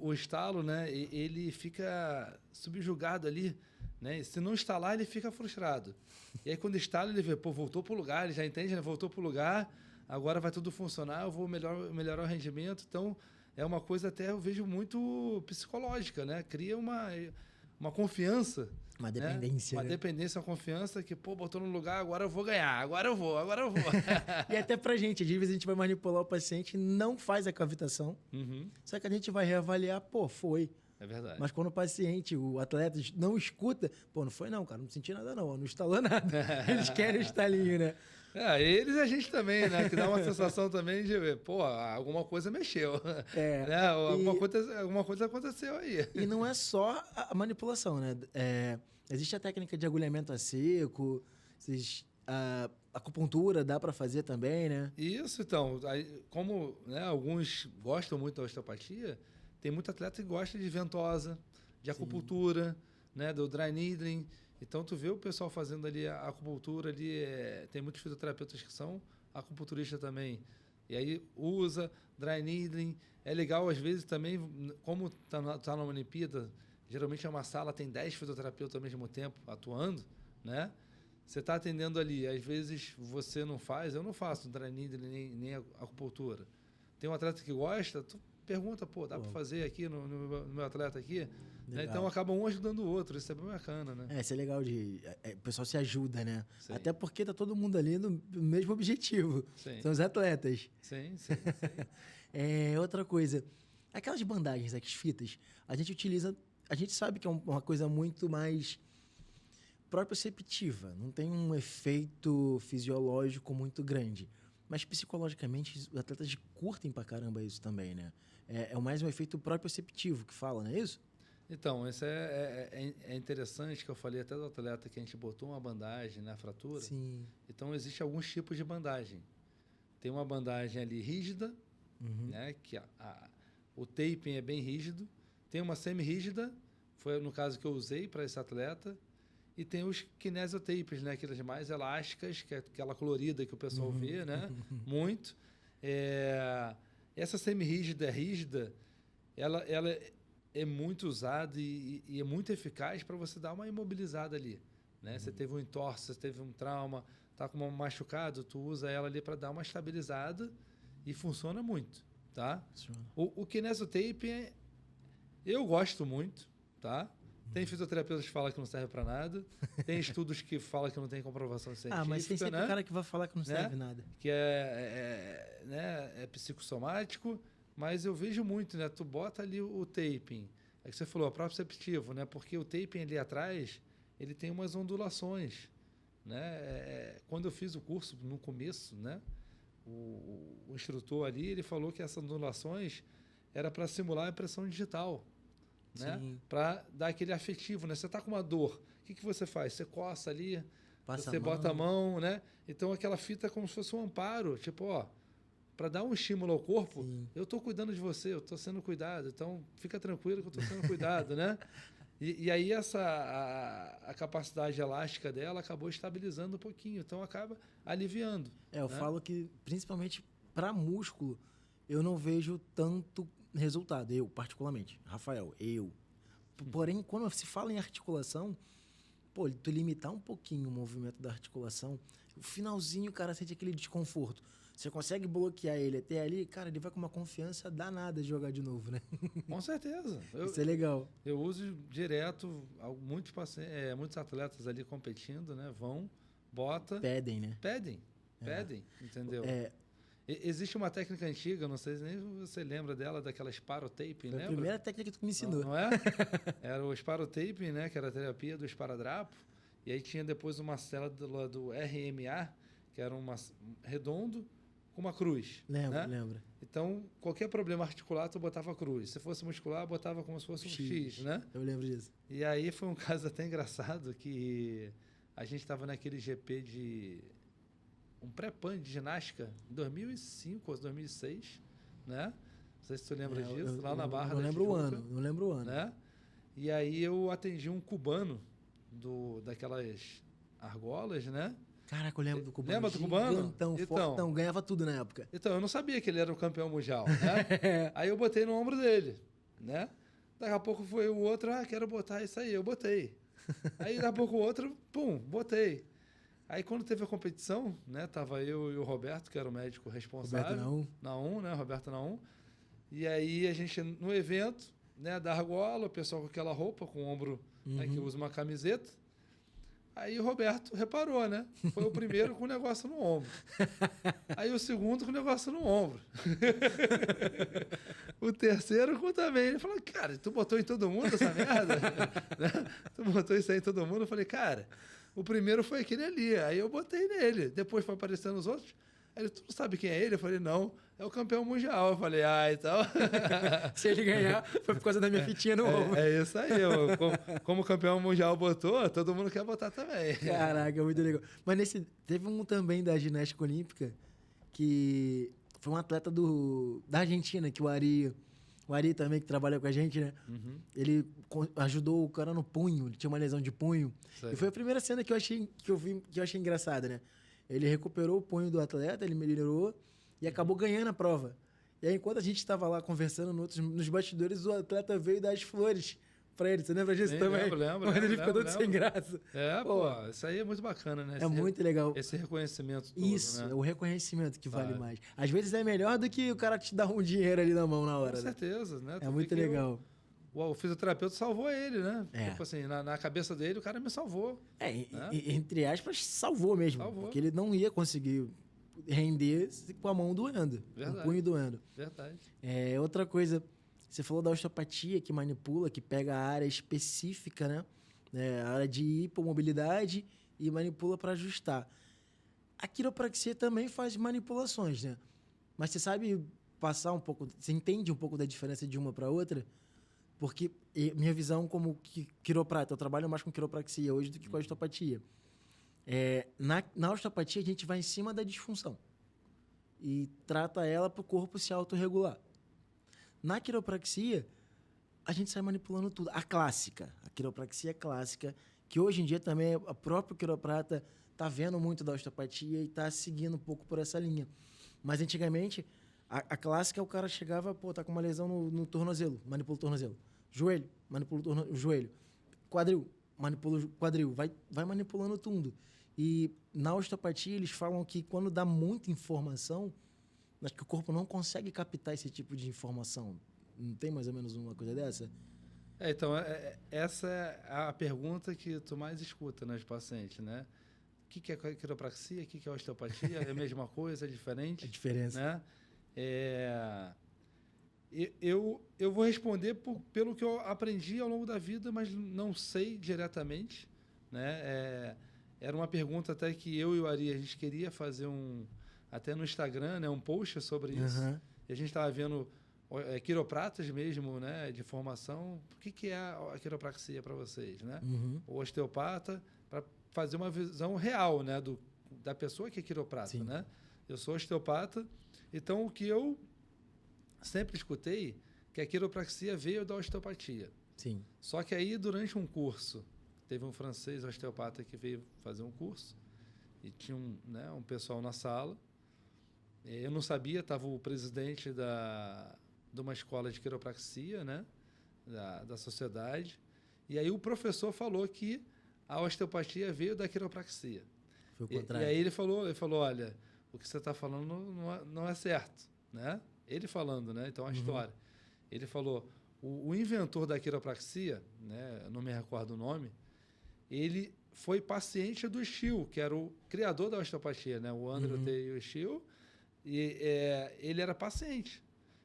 o estalo, né? Ele fica subjugado ali. Né? Se não instalar, ele fica frustrado. E aí, quando instala, ele vê, voltou para o lugar, ele já entende, né? Voltou para o lugar, agora vai tudo funcionar, eu vou melhorar o rendimento. Então, é uma coisa até, eu vejo, muito psicológica, né? Cria uma confiança. Uma dependência. Né? Uma dependência, uma confiança que, botou no lugar, agora eu vou ganhar, agora eu vou. E até pra gente, às vezes a gente vai manipular o paciente e não faz a cavitação, só que a gente vai reavaliar, foi. É verdade. Mas quando o paciente, o atleta não escuta, não foi não, cara, não senti nada não instalou nada. Eles querem o estalinho, né? Eles e a gente também, né? Que dá uma sensação também de, alguma coisa mexeu. Né? Alguma coisa aconteceu aí. E não é só a manipulação, né? Existe a técnica de agulhamento a seco, a acupuntura dá para fazer também, né? Isso, então. Como, né, alguns gostam muito da osteopatia, tem muito atleta que gosta de ventosa, de acupuntura, né? Do dry needling. Então, tu vê o pessoal fazendo ali a acupuntura ali, tem muitos fisioterapeutas que são acupunturistas também. E aí usa dry needling. É legal, às vezes, também, como tá na Olimpíada, geralmente é uma sala, tem 10 fisioterapeutas ao mesmo tempo atuando, né? Você está atendendo ali, às vezes você não faz, eu não faço dry needling nem acupuntura. Tem um atleta que gosta, tu pergunta, pô, dá para fazer aqui no meu atleta aqui? Né? Então acaba um ajudando o outro, isso é bem bacana, né? Isso é legal o pessoal se ajuda, né? Sim. Até porque tá todo mundo ali no mesmo objetivo. Sim. São os atletas. Sim. Outra coisa, aquelas bandagens, as fitas, a gente utiliza, a gente sabe que é uma coisa muito mais proprioceptiva, não tem um efeito fisiológico muito grande. Mas psicologicamente, os atletas curtem pra caramba isso também, né? É mais um efeito proprioceptivo que fala, não é isso? Então, isso é interessante, que eu falei até do atleta que a gente botou uma bandagem na fratura. Sim. Então, existem alguns tipos de bandagem. Tem uma bandagem ali rígida, né? Que o taping é bem rígido. Tem uma semi-rígida, foi no caso que eu usei para esse atleta. E tem os kinesiotapes, né? Aquelas mais elásticas, que é aquela colorida que o pessoal vê, né? Muito. Essa semi-rígida, rígida, ela é muito usada e é muito eficaz para você dar uma imobilizada ali, né? Você teve um entorse, você teve um trauma, tá com um machucado, tu usa ela ali para dar uma estabilizada e funciona muito, tá? O kinesiotape, eu gosto muito, tá? Tem fisioterapeutas que falam que não serve para nada. Tem estudos que falam que não tem comprovação científica. Mas tem sempre o cara que vai falar que não serve nada. Que é psicossomático, mas eu vejo muito, né? Tu bota ali o taping. É que você falou, é proprioceptivo, né? Porque o taping ali atrás, ele tem umas ondulações, né? Quando eu fiz o curso, no começo, né? O instrutor ali, ele falou que essas ondulações era para simular a impressão digital. Né? Para dar aquele afetivo, né? Você está com uma dor, o que você faz? Você coça ali, você bota a mão, né? Então aquela fita é como se fosse um amparo, tipo, ó, para dar um estímulo ao corpo, eu estou cuidando de você, eu estou sendo cuidado, então fica tranquilo que eu estou sendo cuidado, né? E aí a capacidade elástica dela acabou estabilizando um pouquinho, então acaba aliviando. Eu falo que, principalmente para músculo, eu não vejo tanto resultado, eu particularmente, Rafael, Porém, quando se fala em articulação, tu limitar um pouquinho o movimento da articulação, o finalzinho o cara sente aquele desconforto. Você consegue bloquear ele até ali, cara, ele vai com uma confiança danada de jogar de novo, né? Com certeza. Isso é legal. Eu uso direto, muitos atletas ali competindo, né? Vão, bota... Pedem, né? Pedem, entendeu? Existe uma técnica antiga, não sei nem se você lembra dela, daquela Sparotape, né? Foi a primeira técnica que tu me ensinou. Não é? Era o Sparotape, né? Que era a terapia do esparadrapo. E aí tinha depois uma célula do RMA, que era redondo com uma cruz. Lembro. Então, qualquer problema articular, tu botava cruz. Se fosse muscular, botava como se fosse um X, né? Eu lembro disso. E aí foi um caso até engraçado que a gente estava naquele GP de... um pré-pan de ginástica em 2005 ou 2006, né? Não sei se você lembra disso, lá na Barra da Tijuca. Não lembro o ano. Né? E aí eu atendi um cubano daquelas argolas, né? Caraca, eu lembro do cubano. Lembra do cubano? Gigantão, fortão, ganhava tudo na época. Então, eu não sabia que ele era o campeão mundial, né? Aí eu botei no ombro dele, né? Daqui a pouco foi o outro, quero botar isso aí, eu botei. Aí daqui a pouco o outro, pum, botei. Aí quando teve a competição, né, tava eu e o Roberto, que era o médico responsável. Roberto Naum, né, Roberto Naum. E aí a gente, no evento, né, da argola, o pessoal com aquela roupa, com o ombro, né, que usa uma camiseta. Aí o Roberto reparou, né? Foi o primeiro com o negócio no ombro. Aí o segundo com o negócio no ombro. O terceiro com também. Ele falou, cara, tu botou em todo mundo essa merda? Tu botou isso aí em todo mundo? Eu falei, cara, o primeiro foi aquele ali. Aí eu botei nele. Depois foi aparecendo os outros. Aí ele, tu não sabe quem é ele? Eu falei, não, é o campeão mundial. Eu falei, então... Se ele ganhar, foi por causa da minha fitinha no ombro. É isso aí. Como o campeão mundial botou, todo mundo quer botar também. Caraca, muito legal. Mas teve um também da ginástica olímpica, que foi um atleta da Argentina, que o Ari O Ari também, que trabalha com a gente, né? Uhum. Ele ajudou o cara no punho, ele tinha uma lesão de punho. Sei. E foi a primeira cena que eu achei engraçada, né? Ele recuperou o punho do atleta, ele melhorou e acabou ganhando a prova. E aí, enquanto a gente estava lá conversando nos bastidores, o atleta veio dar as flores pra ele. Você lembra disso também? Lembro. Mas ele ficou todo sem graça. Pô, isso aí é muito bacana, né? É muito legal. Esse reconhecimento todo, Isso, né? é o reconhecimento que vale mais. Às vezes é melhor do que o cara te dar um dinheiro ali na mão na hora. Com certeza, né? É muito legal. O fisioterapeuta salvou ele, né? É. Tipo assim, na cabeça dele, o cara me salvou. Entre aspas, salvou mesmo. Salvou. Porque ele não ia conseguir render com a mão doendo, com o punho doendo. Verdade. Outra coisa, você falou da osteopatia que manipula, que pega a área específica, né? A área de hipomobilidade e manipula para ajustar. A quiropraxia também faz manipulações, né? Mas você sabe passar um pouco, você entende um pouco da diferença de uma para outra? Porque minha visão como quiroprata, eu trabalho mais com quiropraxia hoje do que com a osteopatia. Na osteopatia, a gente vai em cima da disfunção e trata ela para o corpo se autorregular. Na quiropraxia, a gente sai manipulando tudo. A quiropraxia clássica, que hoje em dia também a própria quiroprata está vendo muito da osteopatia e está seguindo um pouco por essa linha. Mas antigamente, a clássica, o cara chegava, tá com uma lesão no tornozelo, manipula o tornozelo. Joelho, manipula o joelho. Quadril, manipula o quadril. Vai manipulando tudo. E na osteopatia, eles falam que quando dá muita informação, acho que o corpo não consegue captar esse tipo de informação. Não tem mais ou menos uma coisa dessa? Então, essa é a pergunta que tu mais escuta nos pacientes, né? O que é quiropraxia? O que é osteopatia? É a mesma coisa? É diferente? A diferença. Né? Eu vou responder pelo que eu aprendi ao longo da vida, mas não sei diretamente, né? Era uma pergunta até que eu e o Ari, a gente queria fazer até no Instagram, né, um post sobre isso. Uhum. E a gente estava vendo quiropratas mesmo, né, de formação. O que é a quiropraxia para vocês, né? Uhum. O osteopata, para fazer uma visão real, né, da pessoa que é quiroprata, Sim. né? Eu sou osteopata, então o que eu sempre escutei que a quiropraxia veio da osteopatia. Sim. Só que aí, durante um curso, teve um francês osteopata que veio fazer um curso e tinha um pessoal na sala. Eu não sabia, estava o presidente de uma escola de quiropraxia, né, da sociedade. E aí o professor falou que a osteopatia veio da quiropraxia. Foi o contrário. E aí ele falou, olha, o que você está falando não é certo, né? Ele falando, né? Então, a história. Ele falou, o inventor da quiropraxia, né? Eu não me recordo o nome, ele foi paciente do Schill, que era o criador da osteopatia, né? O Andrew T. Schill, e ele era paciente.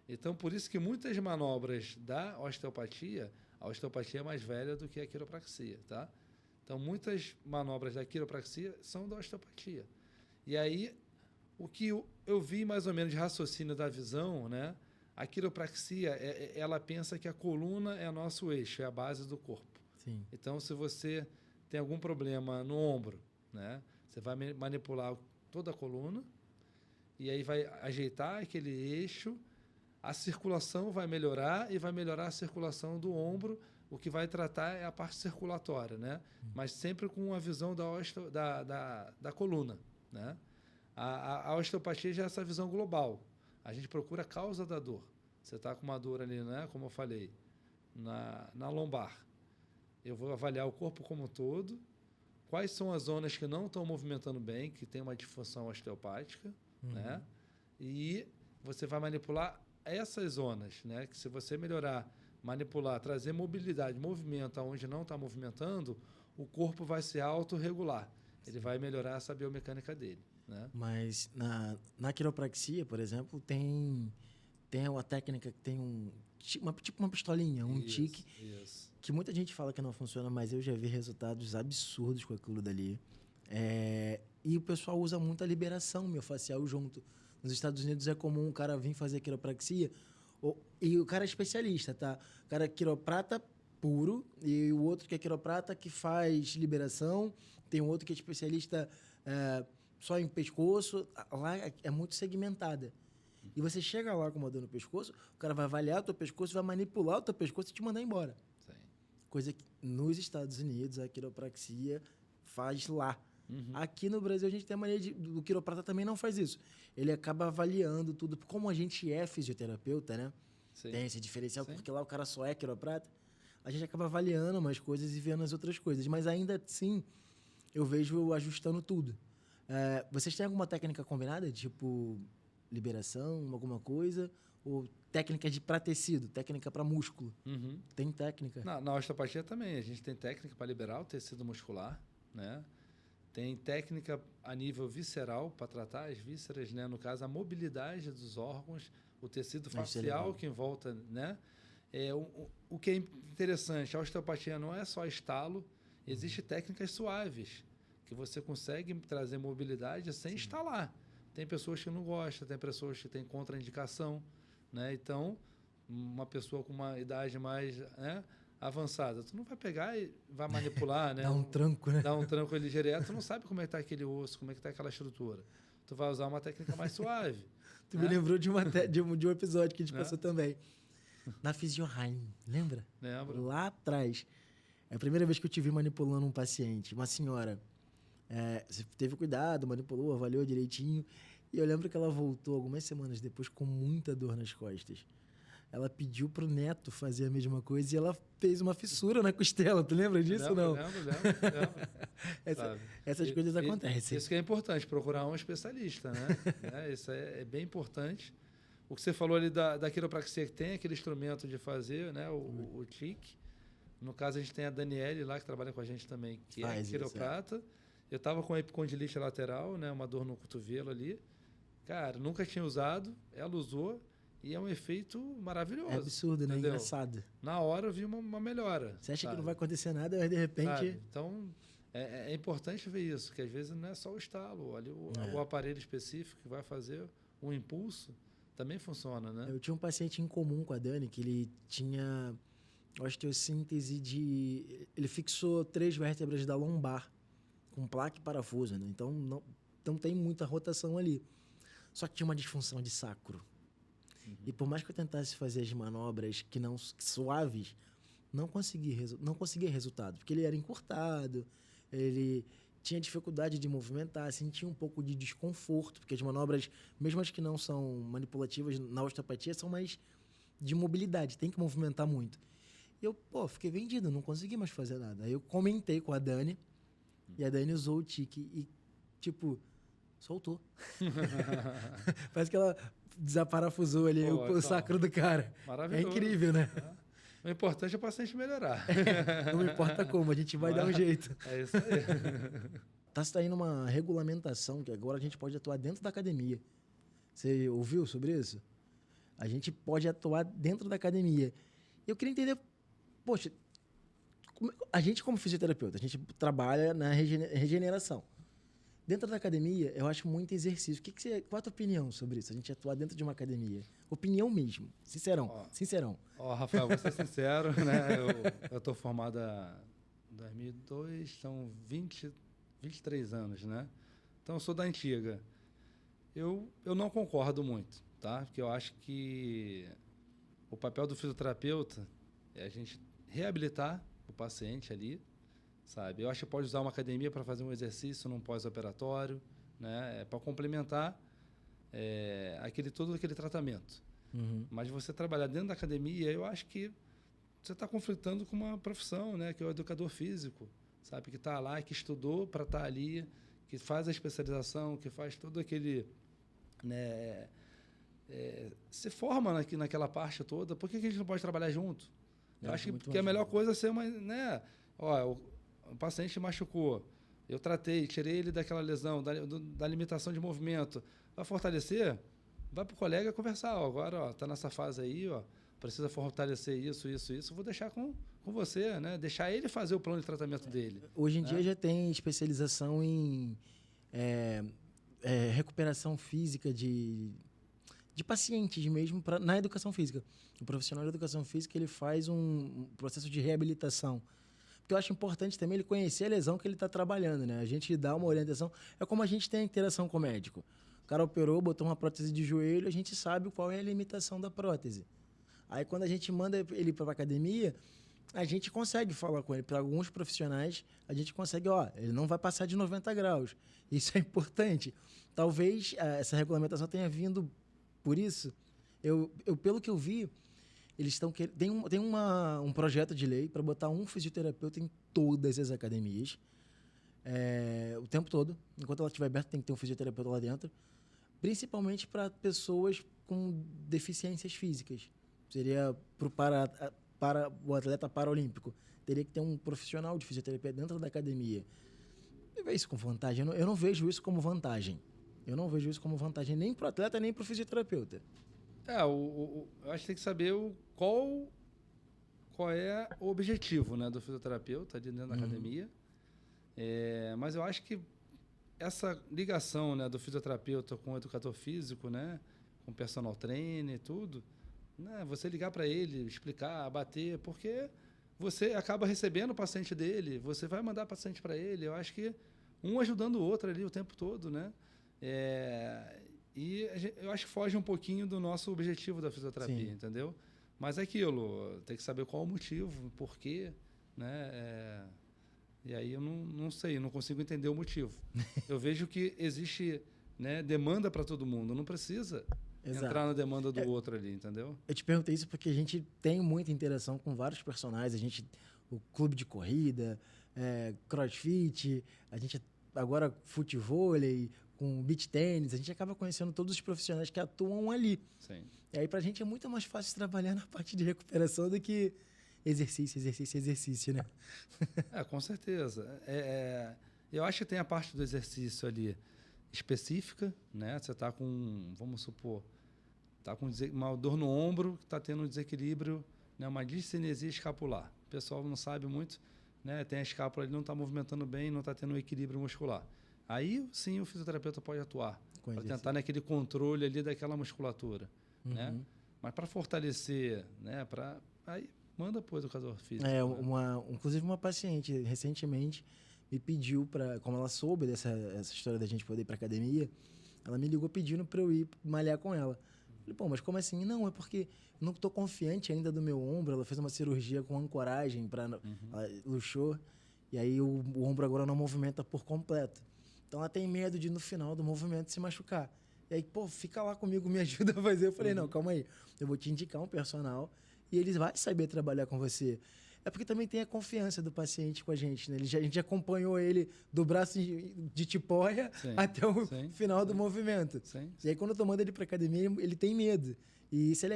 Então, por isso que muitas manobras da osteopatia, a osteopatia é mais velha do que a quiropraxia, tá? Então, muitas manobras da quiropraxia são da osteopatia. E aí, o que eu vi mais ou menos de raciocínio da visão, né? A quiropraxia, ela pensa que a coluna é nosso eixo, é a base do corpo. Sim. Então, se você tem algum problema no ombro, né? Você vai manipular toda a coluna e aí vai ajeitar aquele eixo, a circulação vai melhorar e vai melhorar a circulação do ombro. O que vai tratar é a parte circulatória, né? Mas sempre com a visão da coluna, né? A osteopatia já é essa visão global. A gente procura a causa da dor. Você está com uma dor ali, né? Como eu falei, na lombar. Eu vou avaliar o corpo como um todo, quais são as zonas que não estão movimentando bem, que tem uma disfunção osteopática, né? E você vai manipular essas zonas, né? Que se você melhorar, manipular, trazer mobilidade, movimento aonde não está movimentando, o corpo vai se autorregular. Ele vai melhorar essa biomecânica dele, né? Mas na quiropraxia, por exemplo, tem uma técnica que tem tipo uma pistolinha, um tique, que muita gente fala que não funciona, mas eu já vi resultados absurdos com aquilo dali. E o pessoal usa muito a liberação miofascial junto. Nos Estados Unidos é comum o cara vir fazer quiropraxia, e o cara é especialista, tá? O cara é quiroprata puro, e o outro que é quiroprata que faz liberação, tem um outro que é especialista só em pescoço. Lá é muito segmentada. E você chega lá com uma dor no pescoço, o cara vai avaliar o teu pescoço, vai manipular o teu pescoço e te mandar embora. Sim. Coisa que nos Estados Unidos a quiropraxia faz lá. Aqui no Brasil a gente tem a mania do quiroprata também não faz isso. Ele acaba avaliando tudo. Como a gente é fisioterapeuta, né? Sim. Tem esse diferencial, Sim. porque lá o cara só é quiroprata. A gente acaba avaliando umas coisas e vendo as outras coisas. Mas ainda assim, eu vejo ajustando tudo. Vocês têm alguma técnica combinada? Tipo, liberação, alguma coisa? Ou técnica para tecido, técnica para músculo? Tem técnica? Na osteopatia também. A gente tem técnica para liberar o tecido muscular, né? Tem técnica a nível visceral para tratar as vísceras, né? No caso, a mobilidade dos órgãos, o tecido facial que envolta, né? O que é interessante, a osteopatia não é só estalo, existem técnicas suaves, que você consegue trazer mobilidade sem estalar. Tem pessoas que não gostam, tem pessoas que têm contraindicação, né? Então, uma pessoa com uma idade mais, né, avançada, tu não vai pegar e vai manipular, né? Dá um tranco, né? Dá um tranco ali direto, tu não sabe como é que está aquele osso, como é que está aquela estrutura. Tu vai usar uma técnica mais suave. Tu me lembrou de um episódio que a gente passou também. Na Fisioheim, lembra? Lembro. Lá atrás. É a primeira vez que eu te vi manipulando um paciente, uma senhora. Você teve cuidado, manipulou, avaliou direitinho. E eu lembro que ela voltou algumas semanas depois com muita dor nas costas. Ela pediu pro neto fazer a mesma coisa e ela fez uma fissura na costela. Tu lembra disso ou não? Lembro. Essas coisas acontecem. Isso que é importante, procurar um especialista, né? Isso é bem importante. O que você falou ali da quiropraxia, que tem aquele instrumento de fazer, né? O TIC. No caso, a gente tem a Daniele lá, que trabalha com a gente também, que é quiroprata. Eu estava com a epicondilite lateral, né? Uma dor no cotovelo ali. Cara, nunca tinha usado. Ela usou. E é um efeito maravilhoso. É absurdo, né? Entendeu? Engraçado. Na hora eu vi uma melhora. Você acha que não vai acontecer nada, mas de repente... Sabe? Então, é importante ver isso, que às vezes não é só o estalo. Ali, o aparelho específico que vai fazer o impulso também funciona, né? Eu tinha um paciente em comum com a Dani, que ele tinha osteossíntese de... Ele fixou 3 vértebras da lombar com placa e parafuso, né? Então, não tem muita rotação ali. Só que tinha uma disfunção de sacro. E por mais que eu tentasse fazer as manobras que suaves, não conseguia resultado. Porque ele era encurtado, ele tinha dificuldade de movimentar, sentia um pouco de desconforto, porque as manobras, mesmo as que não são manipulativas na osteopatia, são mais de mobilidade, tem que movimentar muito. E eu, fiquei vendido, não consegui mais fazer nada. Aí eu comentei com a Dani, e a Dani usou o tique e, soltou. Parece que ela desaparafusou ali o sacro do cara. Maravilhoso. É incrível, né? O importante é o paciente melhorar. Não importa como, a gente vai dar um jeito. É isso aí. Tá saindo uma regulamentação que agora a gente pode atuar dentro da academia. Você ouviu sobre isso? A gente pode atuar dentro da academia. Eu queria entender, poxa, a gente como fisioterapeuta, a gente trabalha na regeneração. Dentro da academia, eu acho muito exercício. Qual a tua opinião sobre isso? A gente atuar dentro de uma academia? Opinião mesmo. Sincerão. Rafael, vou ser sincero, né? Eu tô formado em 2002, são 23 anos, né? Então, eu sou da antiga. Eu não concordo muito, tá? Porque eu acho que o papel do fisioterapeuta é a gente reabilitar o paciente ali, sabe? Eu acho que pode usar uma academia para fazer um exercício num pós-operatório, né? Para complementar todo aquele tratamento. Mas você trabalhar dentro da academia, eu acho que você está conflitando com uma profissão, né? Que é o educador físico, sabe? Que está lá, que estudou para estar ali, que faz a especialização, que faz todo aquele... né? Se forma naquela parte toda. Por que a gente não pode trabalhar junto? Eu acho que a melhor coisa é ser uma... né? O paciente machucou, eu tratei, tirei ele daquela lesão, da limitação de movimento. Vai fortalecer? Vai para o colega conversar. Agora, está nessa fase aí, precisa fortalecer isso. Vou deixar com você, né? Deixar ele fazer o plano de tratamento dele. Hoje em dia já tem especialização em recuperação física de pacientes mesmo na educação física. O profissional de educação física ele faz um processo de reabilitação. Porque eu acho importante também ele conhecer a lesão que ele está trabalhando, né? A gente dá uma orientação. É como a gente tem a interação com o médico. O cara operou, botou uma prótese de joelho, a gente sabe qual é a limitação da prótese. Aí, quando a gente manda ele para a academia, a gente consegue falar com ele. Para alguns profissionais, a gente consegue, ele não vai passar de 90 graus. Isso é importante. Talvez essa regulamentação tenha vindo por isso. Pelo que eu vi, eles estão tem um projeto de lei para botar um fisioterapeuta em todas as academias. O tempo todo. Enquanto ela estiver aberta, tem que ter um fisioterapeuta lá dentro. Principalmente para pessoas com deficiências físicas. Seria para o atleta paralímpico. Teria que ter um profissional de fisioterapia dentro da academia. Eu vejo isso com vantagem. Eu não vejo isso como vantagem. Eu não vejo isso como vantagem nem para o atleta, nem para o fisioterapeuta. Eu acho que tem que saber qual é o objetivo, né, do fisioterapeuta ali dentro da academia. Mas eu acho que essa ligação, né, do fisioterapeuta com o educador físico, né, com o personal trainer e tudo, né, você ligar para ele, explicar, bater, porque você acaba recebendo o paciente dele, você vai mandar paciente para ele. Eu acho que um ajudando o outro ali o tempo todo, né? E eu acho que foge um pouquinho do nosso objetivo da fisioterapia, entendeu? Mas é aquilo, tem que saber qual o motivo, por quê, né? E aí eu não sei, não consigo entender o motivo. Eu vejo que existe, né, demanda para todo mundo, não precisa entrar na demanda do outro ali, entendeu? Eu te perguntei isso porque a gente tem muita interação com vários personagens, o clube de corrida, crossfit, a gente agora futevôlei, com beach tênis, a gente acaba conhecendo todos os profissionais que atuam ali. Sim. E aí pra gente é muito mais fácil trabalhar na parte de recuperação do que exercício, né? Com certeza. Eu acho que tem a parte do exercício ali específica, né? Você está com, vamos supor, com uma dor no ombro, está tendo um desequilíbrio, né? Uma discinesia escapular. O pessoal não sabe muito, né? Tem a escápula ali, não está movimentando bem, não está tendo um equilíbrio muscular. Aí, sim, o fisioterapeuta pode atuar para tentar naquele controle ali daquela musculatura, né? Mas para fortalecer, né? Aí manda para o educador físico. Inclusive, uma paciente, recentemente, me pediu, como ela soube essa história da gente poder ir para academia, ela me ligou pedindo para eu ir malhar com ela. Eu falei, mas como assim? Não, é porque eu não estou confiante ainda do meu ombro. Ela fez uma cirurgia com ancoragem, ela luxou, e aí o ombro agora não movimenta por completo. Então, ela tem medo de, no final do movimento, se machucar. E aí, fica lá comigo, me ajuda a fazer. Eu falei, não, calma aí. Eu vou te indicar um personal e ele vai saber trabalhar com você. É porque também tem a confiança do paciente com a gente, né? A gente acompanhou ele do braço de tipóia até o final do movimento. E aí, quando eu tô mandando ele para academia, ele tem medo. E isso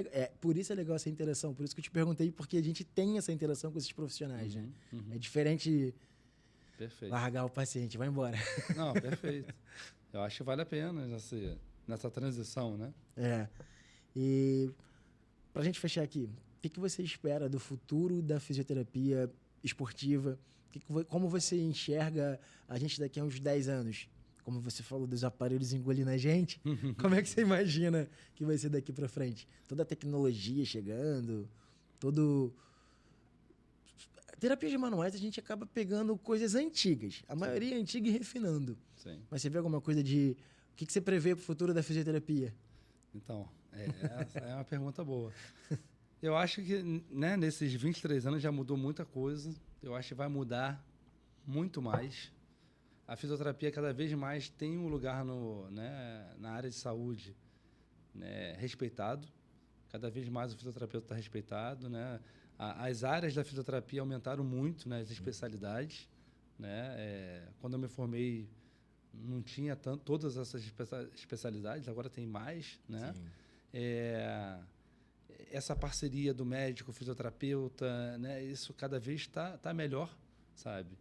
por isso é legal essa interação. Por isso que eu te perguntei, porque a gente tem essa interação com esses profissionais, né? É diferente... Perfeito. Largar o paciente, vai embora. Não, perfeito. Eu acho que vale a pena nessa transição, né? E pra gente fechar aqui, o que você espera do futuro da fisioterapia esportiva? Como você enxerga a gente daqui a uns 10 anos? Como você falou dos aparelhos engolindo a gente, como é que você imagina que vai ser daqui para frente? Toda a tecnologia chegando, Terapias manuais, a gente acaba pegando coisas antigas. A maioria é antiga e refinando. Sim. Mas você vê alguma coisa de... O que você prevê para o futuro da fisioterapia? Então, essa é uma pergunta boa. Eu acho que, né, nesses 23 anos já mudou muita coisa. Eu acho que vai mudar muito mais. A fisioterapia cada vez mais tem um lugar na área de saúde, né, respeitado. Cada vez mais o fisioterapeuta está respeitado, né? As áreas da fisioterapia aumentaram muito, né, as especialidades, né? Quando eu me formei, não tinha todas essas especialidades, agora tem mais, né? Essa parceria do médico, fisioterapeuta, né? Isso cada vez está melhor, sabe?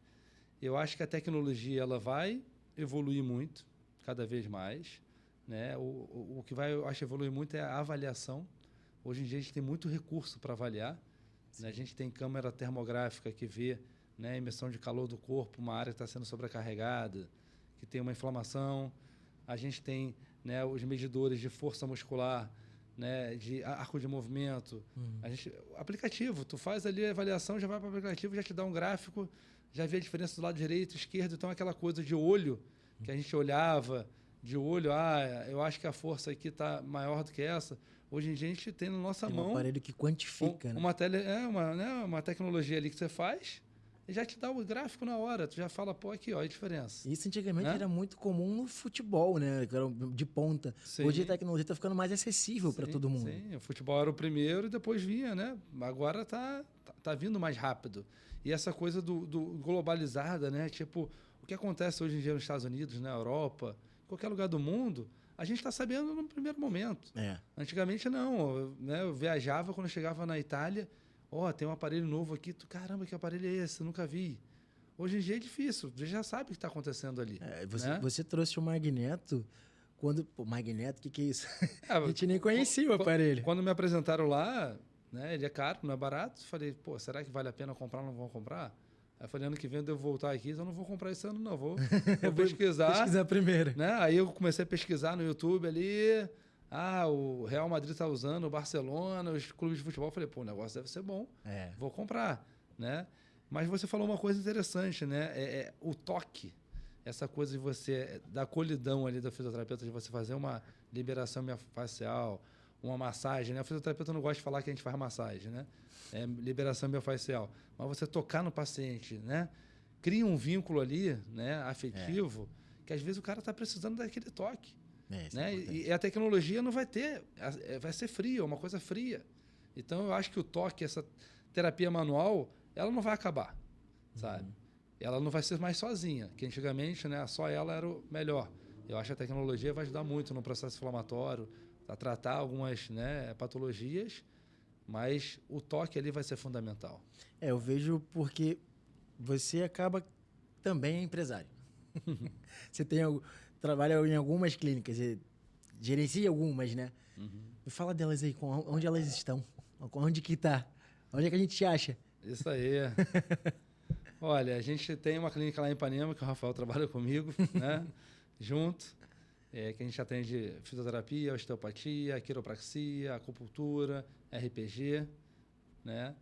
Eu acho que a tecnologia ela vai evoluir muito, cada vez mais, né? O que vai, eu acho, evoluir muito é a avaliação. Hoje em dia a gente tem muito recurso para avaliar. Né? A gente tem câmera termográfica que vê, né, a emissão de calor do corpo, uma área que está sendo sobrecarregada, que tem uma inflamação. A gente tem, né, os medidores de força muscular, né, de arco de movimento. Aplicativo, tu faz ali a avaliação, já vai para o aplicativo, já te dá um gráfico, já vê a diferença do lado direito, esquerdo. Então, aquela coisa de olho que a gente olhava, de olho, eu acho que a força aqui está maior do que essa. Hoje em dia a gente tem na nossa Tem mão um aparelho que quantifica, né? uma tecnologia ali que você faz e já te dá o gráfico na hora. Tu já fala, pô, aqui, ó, a diferença. Isso antigamente Né? era muito comum no futebol, né? Que era de ponta. Sim. Hoje a tecnologia está ficando mais acessível para todo mundo. Sim, o futebol era o primeiro e depois vinha, né? Agora tá vindo mais rápido. E essa coisa do globalizada, né? Tipo, o que acontece hoje em dia nos Estados Unidos, na Europa, qualquer lugar do mundo, a gente está sabendo no primeiro momento. Antigamente não, né? Eu viajava quando eu chegava na Itália, tem um aparelho novo aqui, caramba, que aparelho é esse? Eu nunca vi. Hoje em dia é difícil, você já sabe o que está acontecendo ali. Você trouxe o Magneto, Magneto, o que é isso? A gente nem conhecia o aparelho. Quando me apresentaram lá, né, ele é caro, não é barato, falei, pô, será que vale a pena comprar, não vou comprar? Aí eu falei, ano que vem eu devo voltar aqui, então eu não vou comprar esse ano não, vou pesquisar. Pesquisar primeiro. Né? Aí eu comecei a pesquisar no YouTube ali, o Real Madrid está usando, o Barcelona, os clubes de futebol. Eu falei, pô, o negócio deve ser bom, vou comprar, né? Mas você falou uma coisa interessante, né? O toque, essa coisa de você, da colidão ali do fisioterapeuta, de você fazer uma liberação miofascial, uma massagem, né? O fisioterapeuta não gosta de falar que a gente faz massagem, né? É liberação miofascial. Mas você tocar no paciente, né? Cria um vínculo ali, né? Afetivo, que às vezes o cara está precisando daquele toque. Né? E a tecnologia não vai ter, vai ser fria, uma coisa fria. Então eu acho que o toque, essa terapia manual, ela não vai acabar, sabe? Ela não vai ser mais sozinha, que antigamente, né, só ela era o melhor. Eu acho que a tecnologia vai ajudar muito no processo inflamatório, a tratar algumas, né, patologias, mas o toque ali vai ser fundamental. Eu vejo porque você acaba também empresário. Você trabalha em algumas clínicas, gerencia algumas, né? Me fala delas aí, onde elas estão, onde que tá, onde é que a gente te acha? Isso aí. Olha, a gente tem uma clínica lá em Ipanema, que o Rafael trabalha comigo, né? Junto, que a gente atende fisioterapia, osteopatia, quiropraxia, acupuntura, RPG, né?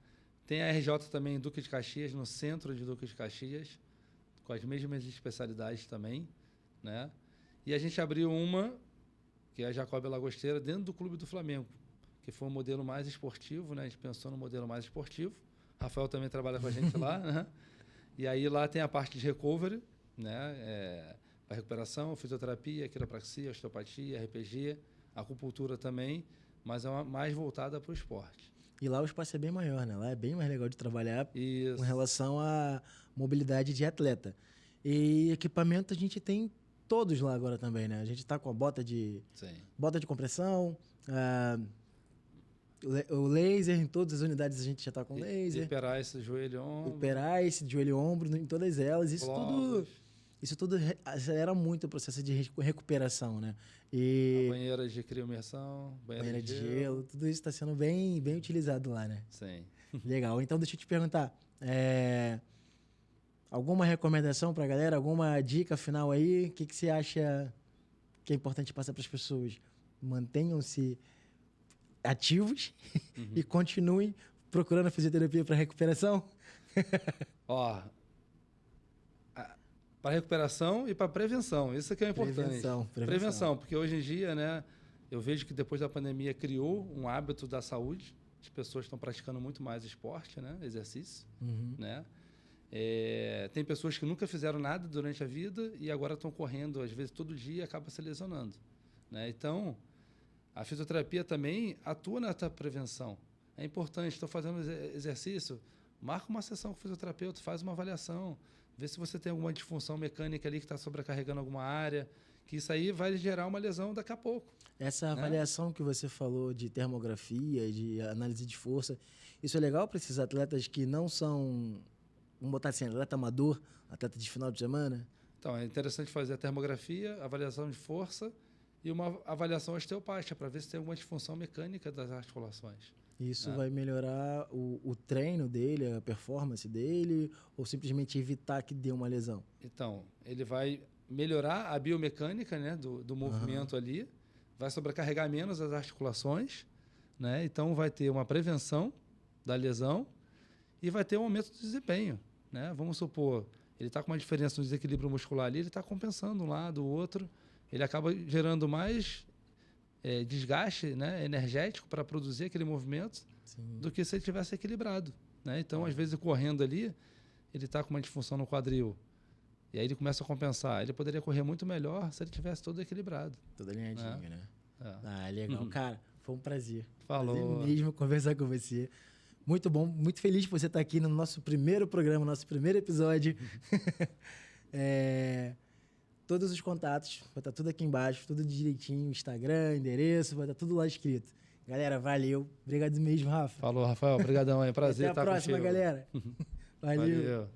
Tem a RJ também em Duque de Caxias, no centro de Duque de Caxias, com as mesmas especialidades também, né? E a gente abriu uma, que é a Jacob Lagosteira, dentro do Clube do Flamengo, que foi um modelo mais esportivo, né? A gente pensou no modelo mais esportivo. Rafael também trabalha com a gente lá, né? E aí lá tem a parte de recovery, né? A recuperação, fisioterapia, quiropraxia, osteopatia, RPG, acupuntura também, mas é mais voltada para o esporte. E lá o espaço é bem maior, né? Lá é bem mais legal de trabalhar. Isso. Com relação à mobilidade de atleta. E equipamento a gente tem todos lá agora também, né? A gente está com a bota de compressão, o laser, em todas as unidades a gente já está com laser. Hyperice, joelho, ombro. Hyperice, joelho e ombro, em todas elas. Isso tudo acelera muito o processo de recuperação, né? A banheira de crioimersão, banheira de gelo. Tudo isso está sendo bem utilizado lá, né? Sim. Legal. Então, deixa eu te perguntar. Alguma recomendação para a galera? Alguma dica final aí? O que você acha que é importante passar para as pessoas? Mantenham-se ativos e continuem procurando a fisioterapia para recuperação? Para recuperação e para prevenção. Isso que é importante. Prevenção, porque hoje em dia, né, eu vejo que depois da pandemia criou um hábito da saúde. As pessoas estão praticando muito mais esporte, né, exercício, né? Tem pessoas que nunca fizeram nada durante a vida e agora estão correndo, às vezes, todo dia e acabam se lesionando, né? Então, a fisioterapia também atua nessa prevenção. É importante, estou fazendo exercício, marca uma sessão com o fisioterapeuta, faz uma avaliação, vê se você tem alguma disfunção mecânica ali que está sobrecarregando alguma área, que isso aí vai gerar uma lesão daqui a pouco. Essa avaliação que você falou de termografia, de análise de força, isso é legal para esses atletas que não são, vamos botar assim, atleta amador, atleta de final de semana? Então, é interessante fazer a termografia, avaliação de força e uma avaliação osteopática para ver se tem alguma disfunção mecânica das articulações. Isso vai melhorar o treino dele, a performance dele, ou simplesmente evitar que dê uma lesão? Então, ele vai melhorar a biomecânica, né, do movimento ali, vai sobrecarregar menos as articulações, né? Então vai ter uma prevenção da lesão e vai ter um aumento do desempenho, né? Vamos supor, ele está com uma diferença no desequilíbrio muscular ali, ele está compensando um lado, o outro, ele acaba gerando mais desgaste, né, energético para produzir aquele movimento do que se ele tivesse equilibrado, né? Então, às vezes, correndo ali, ele está com uma disfunção no quadril. E aí ele começa a compensar. Ele poderia correr muito melhor se ele tivesse todo equilibrado. Todo alinhadinho, né? É. Ah, legal. Cara, foi um prazer. Falou. Prazer mesmo conversar com você. Muito bom, muito feliz por você estar aqui no nosso primeiro programa, nosso primeiro episódio. Todos os contatos, vai estar tudo aqui embaixo, tudo direitinho, Instagram, endereço, vai estar tudo lá escrito. Galera, valeu. Obrigado mesmo, Rafa. Falou, Rafael. Obrigadão aí. Prazer estar contigo. Até a próxima, galera. Valeu.